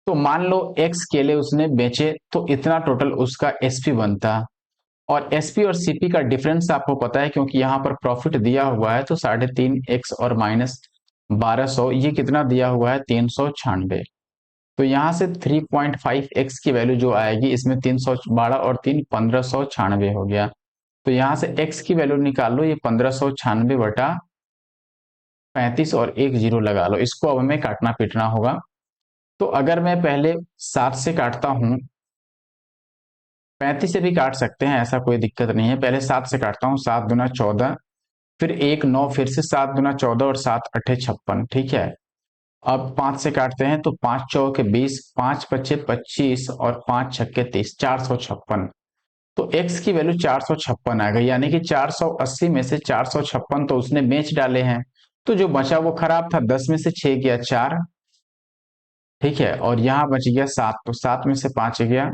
तो मान लो एक्स केले उसने बेचे, तो इतना टोटल उसका एसपी बनता। और एसपी और सीपी का डिफरेंस आपको पता है, क्योंकि यहाँ पर प्रॉफिट दिया हुआ है, तो 3.5 एक्स और माइनस 1200, ये कितना दिया हुआ है? 396। तो यहाँ से 3.5 एक्स की वैल्यू जो आएगी, इसमें 312 और 1596 हो गया। तो यहाँ से एक्स की वैल्यू निकाल लो, ये 1596/35 और एक जीरो लगा लो। इसको अब हमें काटना पीटना होगा। तो अगर मैं पहले 7 से काटता हूं, 35 से भी काट सकते हैं, ऐसा कोई दिक्कत नहीं है। पहले 7 से काटता हूँ, 7 दूना 14, फिर एक 9, फिर से 7 दूना 14 और 7 अठे 56, ठीक है। अब 5 से काटते हैं, तो 5 चौके 20, 5 पच्चे 25 और 5 छक्के 30, 456। तो x की वैल्यू 456 आ गई, यानी कि 480 में से 456 तो उसने बेच डाले हैं। तो जो बचा वो खराब था, 10 में से 6 गया 4, ठीक है। और यहाँ बच गया 7, तो 7 में से 5 गया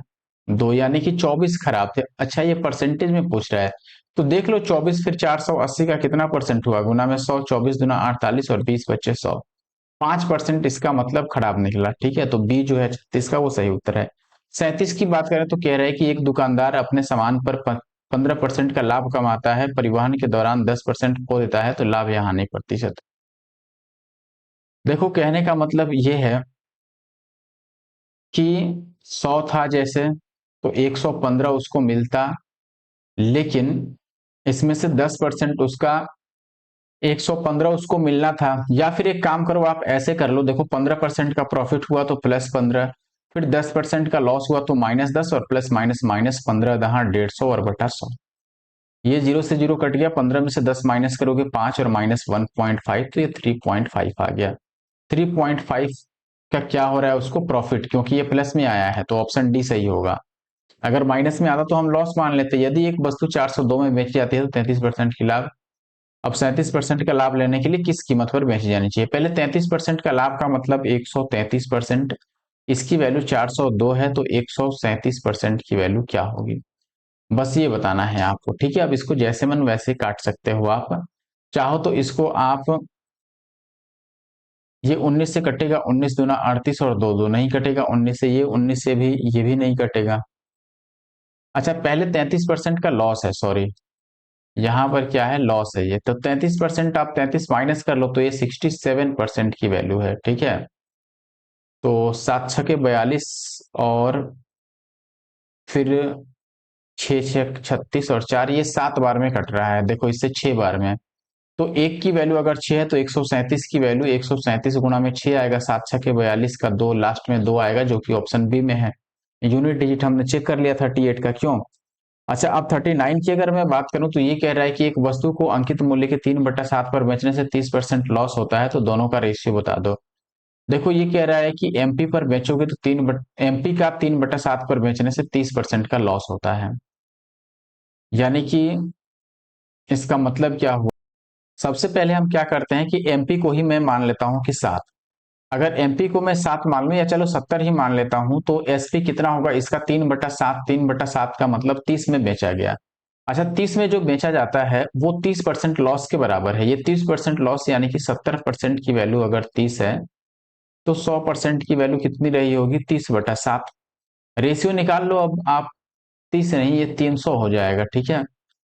2, यानी कि 24 खराब थे। अच्छा, ये परसेंटेज में पूछ रहा है, तो देख लो 24 फिर 480 का कितना परसेंट हुआ? गुना में 100, 24 दूना 48 और 20 बच्चे 100, 5% इसका मतलब खराब निकला, ठीक है। तो बी जो है 36 का वो सही उत्तर है। 37 की बात करें तो कह रहे हैं कि एक दुकानदार अपने सामान पर 15% का लाभ कमाता है, परिवहन के दौरान 10% खो देता है, तो लाभ या हानि प्रतिशत। देखो, कहने का मतलब ये है कि 100 था जैसे, तो 115 उसको मिलता, लेकिन इसमें से 10% उसका 115 उसको मिलना था। या फिर एक काम करो, आप ऐसे कर लो, देखो 15% का प्रॉफिट हुआ तो +15, फिर 10% का लॉस हुआ तो -10, और प्लस माइनस -15, दहा 150 और बटा 100। ये जीरो से जीरो कट गया, 15 में से 10 माइनस करोगे 5 और -1.5, तो ये 3.5 आ गया। 3.5 का क्या हो रहा है उसको? प्रॉफिट, क्योंकि ये प्लस में आया है तो ऑप्शन डी सही होगा। अगर माइनस में आता तो हम लॉस मान लेते। यदि एक वस्तु 402 में बेची जाती है तो 33% की लाभ। अब 37% का लाभ लेने के लिए किस कीमत पर बेची जानी चाहिए? पहले 33% का लाभ का मतलब 133%, इसकी वैल्यू 402 है, तो 137% की वैल्यू क्या होगी? बस ये बताना है आपको, ठीक है। अब इसको जैसे मन वैसे काट सकते हो आप। चाहो तो इसको आप, ये 19 से कटेगा, 19 दूना 38 और दो दो नहीं कटेगा, 19 से ये, 19 से भी ये भी नहीं कटेगा। अच्छा, पहले 33% का लॉस है, सॉरी, यहाँ पर क्या है? लॉस है ये। तो 33%, आप 33 माइनस कर लो, तो ये 67% की वैल्यू है, ठीक है। तो 7 छके 42, और फिर 6 6 36 और 4, ये 7 बार में कट रहा है, देखो इससे 6 बार में। तो एक की वैल्यू अगर 6 है, तो 137 की वैल्यू 137 गुणा में 6 आएगा, 7 छके 42 का 2, लास्ट में 2 आएगा, जो कि ऑप्शन बी में है। यूनिट डिजिट हमने चेक कर लिया 38 का, क्यों? अच्छा, अब 39 की अगर मैं बात करूं, तो ये कह रहा है कि एक वस्तु को अंकित मूल्य के 3/7 पर बेचने से 30% लॉस होता है, तो दोनों का रेशियो बता दो। देखो, ये कह रहा है कि एमपी पर बेचोगे तो एमपी का 3/7 पर बेचने से 30% का लॉस होता है। यानी कि इसका मतलब क्या हुआ? सबसे पहले हम क्या करते हैं कि एमपी को ही मैं मान लेता हूं कि 7। अगर एमपी को मैं 7 मान लूं, या चलो 70 ही मान लेता हूं, तो एसपी कितना होगा इसका? 3/7, 3/7 का मतलब 30 में बेचा गया। अच्छा, 30 में जो बेचा जाता है वो 30% लॉस के बराबर है। ये 30% लॉस, यानी कि 70% की वैल्यू अगर 30 है, तो 100% की वैल्यू कितनी रही होगी? 30/7। रेशियो निकाल लो अब आप, 30 नहीं, ये 300 हो जाएगा, ठीक है।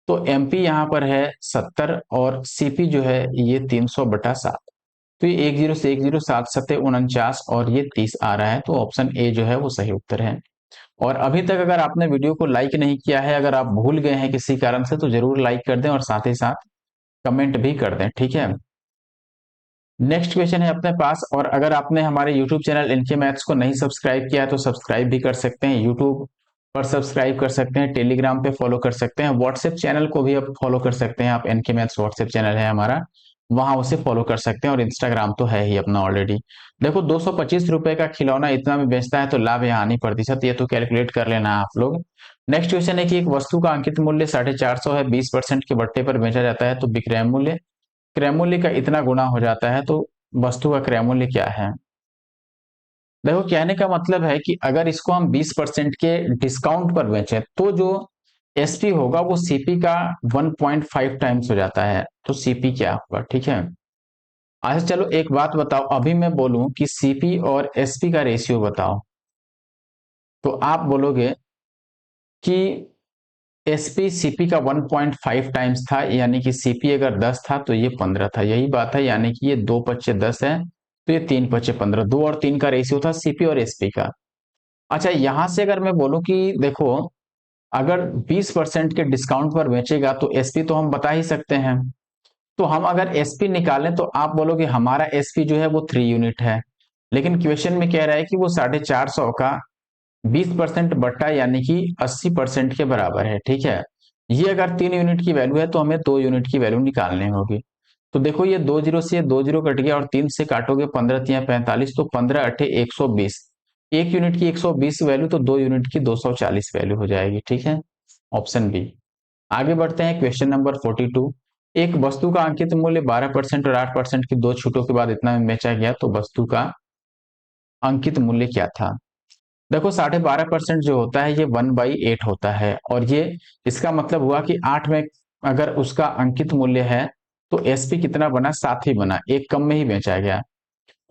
तो एमपी यहाँ पर है 70, और सीपी जो है ये 300/7। तो ये एक जीरो से एक जीरो, 7 7 49, और ये 30 आ रहा है, तो ऑप्शन ए जो है वो सही उत्तर है। और अभी तक अगर आपने वीडियो को लाइक नहीं किया है, अगर आप भूल गए हैं किसी कारण से, तो जरूर लाइक कर दें और साथ ही साथ कमेंट भी कर दें, ठीक है। नेक्स्ट क्वेश्चन है अपने पास, और अगर आपने हमारे यूट्यूब चैनल इनके मैथ्स को नहीं सब्सक्राइब किया है, तो सब्सक्राइब भी कर सकते हैं। यूट्यूब पर सब्सक्राइब कर सकते हैं, टेलीग्राम पे फॉलो कर सकते हैं, व्हाट्सएप चैनल को भी आप फॉलो कर सकते हैं। आप एनके मैथ्स व्हाट्सएप चैनल है हमारा, वहां उसे फॉलो कर सकते हैं, और इंस्टाग्राम तो है ही अपना ऑलरेडी। देखो, 225 रुपए का खिलौना इतना में बेचता है, तो लाभ या हानि प्रतिशत ये तो कैलकुलेट कर लेना आप लोग। नेक्स्ट क्वेश्चन है कि एक वस्तु का अंकित मूल्य 450 है, 20% के बट्टे पर बेचा जाता है, तो विक्रय मूल्य, क्रय मूल्य का इतना गुना हो जाता है, तो वस्तु का क्रय मूल्य क्या है? देखो कहने का मतलब है कि अगर इसको हम 20% के डिस्काउंट पर बेचें तो जो एसपी होगा वो सीपी का 1.5 टाइम्स हो जाता है। तो सीपी क्या होगा, ठीक है। अच्छा चलो एक बात बताओ, अभी मैं बोलूं कि सीपी और एसपी का रेशियो बताओ, तो आप बोलोगे कि एसपी सीपी का 1.5 टाइम्स था, यानी कि सीपी अगर 10 था तो ये 15 था। यही बात है, यानी कि ये 2 पच्चे 10 है तो ये 3 पच्चे 15, 2 और 3 का रेशियो था सीपी और एसपी का। अच्छा यहां से अगर मैं बोलूं कि देखो अगर 20% के डिस्काउंट पर बेचेगा तो एसपी तो हम बता ही सकते हैं। तो हम अगर एसपी निकालें तो आप बोलोगे हमारा एसपी जो है वो 3 यूनिट है, लेकिन क्वेश्चन में कह रहा है कि वो 450 का 20% बट्टा यानी कि 80% के बराबर है, ठीक है। ये अगर 3 यूनिट की वैल्यू है तो हमें 2 यूनिट की वैल्यू निकालनी होगी। तो देखो ये 2 जीरो से 2 जीरो कट गया और 3 से काटोगे 15 तिया 45, तो 15 अठे 120। 1 यूनिट की 120 वैल्यू, तो 2 यूनिट की 240 वैल्यू हो जाएगी, ठीक है। Option B. आगे बढ़ते हैं क्वेश्चन नंबर 42। एक वस्तु का अंकित मूल्य 12% और 8% की दो छूटों के बाद इतना में बेचा गया, तो वस्तु का अंकित मूल्य क्या था। देखो 12.5% जो होता है ये 1/8 होता है, और ये इसका मतलब हुआ कि 8 में अगर उसका अंकित मूल्य है तो एसपी कितना बना, 7 ही बना, एक कम में ही बेचा गया।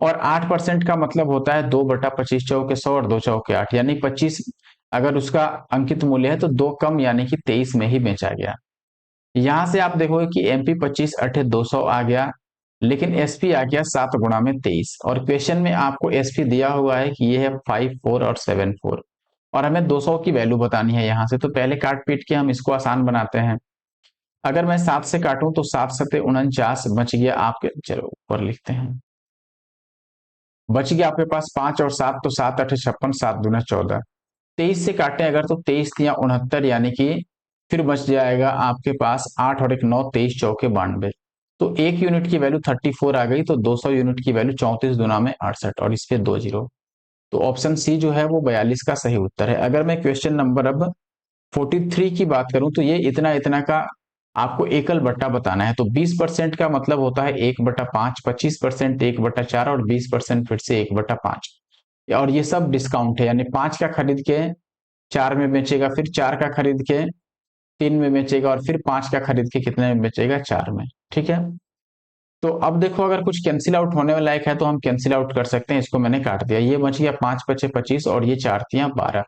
और 8% का मतलब होता है 2/25 चौके 100 और 2 चौके 8, यानी 25 अगर उसका अंकित मूल्य है तो दो कम यानी कि 23 में ही बेचा गया। यहां से आप देखोगे कि एमपी 25 अठे 200 आ गया, लेकिन एसपी आ गया 7 गुणा में 23, और क्वेश्चन में आपको एसपी दिया हुआ है कि ये है 5 4 और 7 4, और हमें 200 की वैल्यू बतानी है यहाँ से। तो पहले काट पीट के हम इसको आसान बनाते हैं। अगर मैं 7 से काटूं तो 7 7 49 बच गया आपके, चलो ऊपर लिखते हैं, बच गया आपके पास 5 और 7, तो 7 8 56, 7 दूना 14। 23 से काटें अगर तो 23 तिया 69, यानी कि फिर बच जाएगा आपके पास 8 और 1 9, 23 चौके 92। तो 1 यूनिट की वैल्यू 34 आ गई, तो 200 यूनिट की वैल्यू 34 दूना में 68, और इस पे 2 जीरो। तो ऑप्शन सी जो है वो 42 का सही उत्तर है। अगर मैं क्वेश्चन नंबर अब 43 की बात करूं तो ये इतना इतना का आपको एकल बट्टा बताना है। तो 20% का मतलब होता है 1/5, 25% 1/4, और 20% फिर से 1/5। और ये सब डिस्काउंट है, यानी 5 का खरीद के 4 में बेचेगा, फिर 4 का खरीद के 3 में बेचेगा, और फिर 5 का खरीद के कितने में बेचेगा, 4 में, ठीक है। तो अब देखो अगर कुछ कैंसिल आउट होने लायक है तो हम कैंसिल आउट कर सकते हैं। इसको मैंने काट दिया, ये बच गया 5 पचे 25 और ये 4 तिया 12।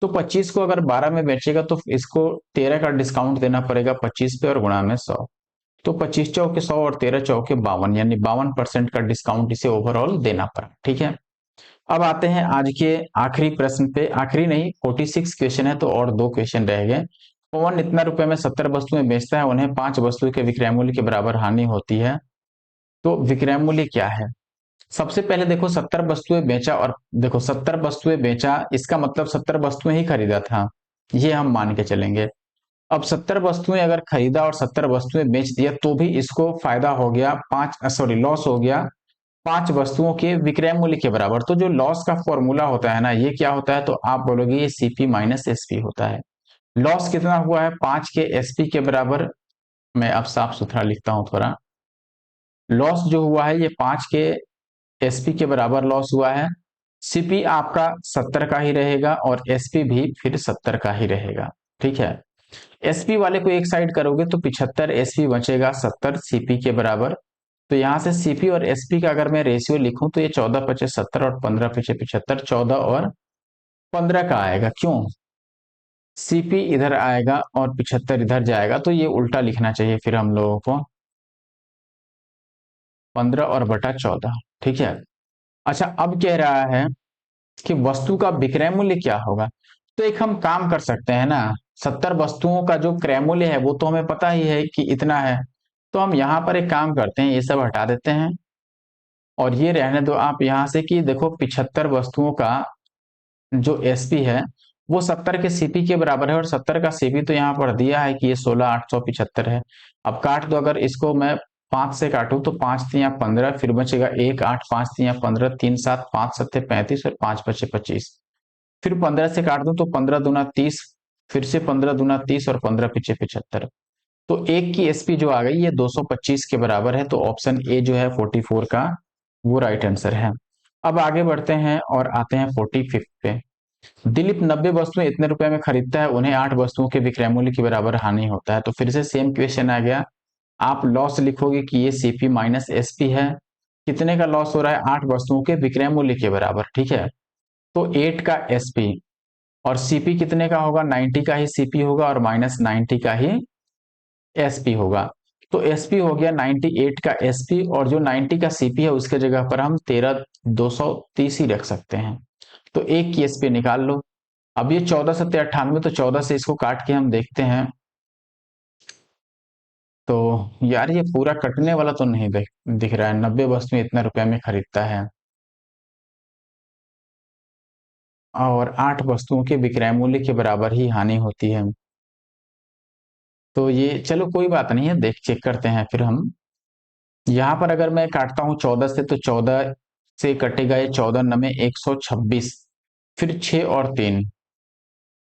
तो 25 को अगर 12 में बेचेगा तो इसको 13 का डिस्काउंट देना पड़ेगा 25 पे, और गुणा में 100। तो 25 चौके 100 और 13 चौके 52, यानी 52% का डिस्काउंट इसे ओवरऑल देना पड़ा, ठीक है। अब आते हैं आज के आखिरी प्रश्न पे, आखिरी नहीं 46 क्वेश्चन है, तो और दो क्वेश्चन रह गए। पवन इतना रुपए में 70 वस्तुएं बेचता है, उन्हें 5 वस्तुओं के विक्रय मूल्य के बराबर हानि होती है, तो विक्रय मूल्य क्या है। सबसे पहले देखो 70 वस्तुएं बेचा, और देखो 70 वस्तुएं बेचा इसका मतलब 70 वस्तुएं ही खरीदा था, ये हम मान के चलेंगे। अब 70 वस्तुएं अगर खरीदा और 70 वस्तुएं बेच दिया तो भी इसको फायदा हो गया, पांच सॉरी लॉस हो गया 5 वस्तुओं के विक्रय मूल्य के बराबर। तो जो लॉस का फॉर्मूला होता है ना, ये क्या होता है, तो आप बोलोगे ये सीपी माइनस एसपी होता है। लॉस कितना हुआ है, 5 के एसपी के बराबर। मैं अब साफ सुथरा लिखता हूं थोड़ा, लॉस जो हुआ है ये 5 के एसपी के बराबर लॉस हुआ है। सीपी आपका 70 का ही रहेगा और एसपी भी फिर 70 का ही रहेगा, ठीक है। एसपी वाले को एक साइड करोगे तो 75, एसपी बचेगा 70 सीपी के बराबर। तो यहां से सीपी और एसपी का अगर मैं रेशियो लिखूं तो ये 14 पचे 70 और 15 पचे 75, 14 और 15 का आएगा। क्यों, सीपी इधर आएगा और 75 इधर जाएगा, तो ये उल्टा लिखना चाहिए फिर हम लोगों को, 15 और बटा 14, ठीक है। अच्छा अब कह रहा है कि वस्तु का विक्रय मूल्य क्या होगा। तो एक हम काम कर सकते हैं ना, 70 वस्तुओं का जो क्रय मूल्य है वो तो हमें पता ही है कि इतना है। तो हम यहां पर एक काम करते हैं, ये सब हटा देते हैं और ये रहने दो आप यहां से कि देखो 75 वस्तुओं का जो एसपी है वो 70 के सीपी के बराबर है, और 70 का सीपी तो यहाँ पर दिया है कि ये 16,875 है। अब काट दो, अगर इसको मैं 5 से काटूं तो 5 तिया 15, फिर बचेगा 1 8, 5 तिया 15, 3 7, 5 सत्ते 35 और 5 पचे 25। फिर 15 से काट दूं तो 15 दूना 30, फिर से 15 दूना 30 और 15 पीछे 75। तो एक की एसपी जो आ गई ये 225 के बराबर है। तो ऑप्शन ए जो है 44 का वो राइट आंसर है। अब आगे बढ़ते हैं और आते हैं 45 पे। दिलीप 90 वस्तुएं इतने रुपए में खरीदता है, उन्हें 8 वस्तुओं के विक्रय मूल्य के बराबर हानि होता है। तो फिर से सेम क्वेश्चन आ गया। आप लॉस लिखोगे कि ये सीपी माइनस एसपी है। कितने का लॉस हो रहा है? 8 वस्तुओं के विक्रय मूल्य के बराबर, ठीक है। तो 8 का एसपी और सीपी कितने का होगा? 90 का ही सीपी होगा और माइनस 90 का ही एसपी होगा। तो एसपी हो गया 98 का एसपी, और जो 90 का सीपी है उसके जगह पर हम 13,230 ही रख सकते हैं। तो एक की एसपी निकाल लो। अब ये 14 सत्ते 98, तो 14 से इसको काट के हम देखते हैं। तो यार ये पूरा कटने वाला तो नहीं दिख रहा है। 90 वस्तु इतने रुपए में खरीदता है और 8 वस्तुओं के विक्रय मूल्य के बराबर ही हानि होती है। तो ये चलो कोई बात नहीं है, देख चेक करते हैं फिर हम। यहाँ पर अगर मैं काटता हूँ 14 से, तो 14 से कटेगा ये 14 नमे 126, फिर 6 और 3,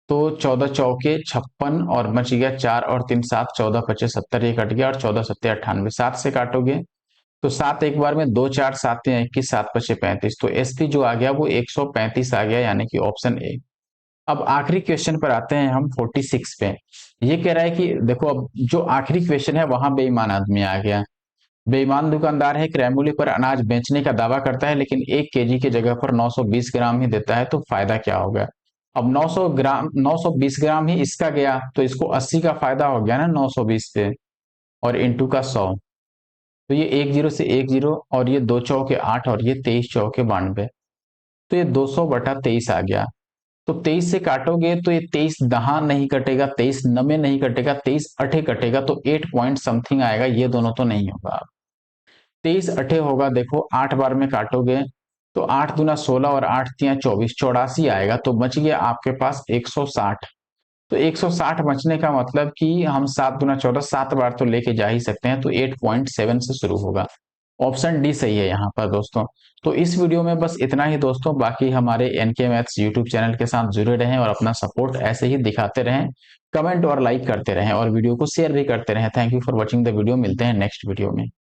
तो 14 चौके 56 और बच गया 4 और 3 7, 14 पचे 70, ये कट गया, और 14 सत्ते 98, 7 से काटोगे तो 7 एक बार में 2 4 7 21, 7 पचे 35, तो एसपी जो आ गया वो 135 आ गया, यानी कि ऑप्शन ए। अब आखिरी क्वेश्चन पर आते हैं हम 46 पे। ये कह रहा है कि देखो, अब जो आखिरी क्वेश्चन है वहां बेईमान आदमी आ गया। बेईमान दुकानदार है, क्रय मूल्य पर अनाज बेचने का दावा करता है लेकिन 1 केजी की जगह पर 920 ग्राम ही देता है, तो फायदा क्या होगा? अब 900 ग्राम, 920 ग्राम ही इसका गया, तो इसको 80 का फायदा हो गया ना 920 पे, और इंटू का 100। तो ये 1 0 से 1 0, और ये 2 चौके 8 और ये 23 चौके 92, तो ये 200/23 आ गया। तो 23 से काटोगे तो ये 23 दहा नहीं कटेगा, 23 नमे नहीं कटेगा, 23 अठे कटेगा, तो 8 पॉइंट समथिंग आएगा। ये दोनों तो नहीं होगा। 23 अठे होगा, देखो 8 बार में काटोगे तो 8 दूना 16 और 8 तिया 24, 84 आएगा। तो बच गया आपके पास 160। तो 160 बचने का मतलब कि हम 7 दूना 14, 7 बार तो लेके जा ही सकते हैं, तो 8.7 से शुरू होगा। ऑप्शन डी सही है यहाँ पर दोस्तों। तो इस वीडियो में बस इतना ही दोस्तों। बाकी हमारे एनके मैथ्स यूट्यूब चैनल के साथ जुड़े रहें और अपना सपोर्ट ऐसे ही दिखाते रहें, कमेंट और लाइक करते रहें और वीडियो को शेयर भी करते रहें। Thank you for watching the video. मिलते हैं नेक्स्ट वीडियो में।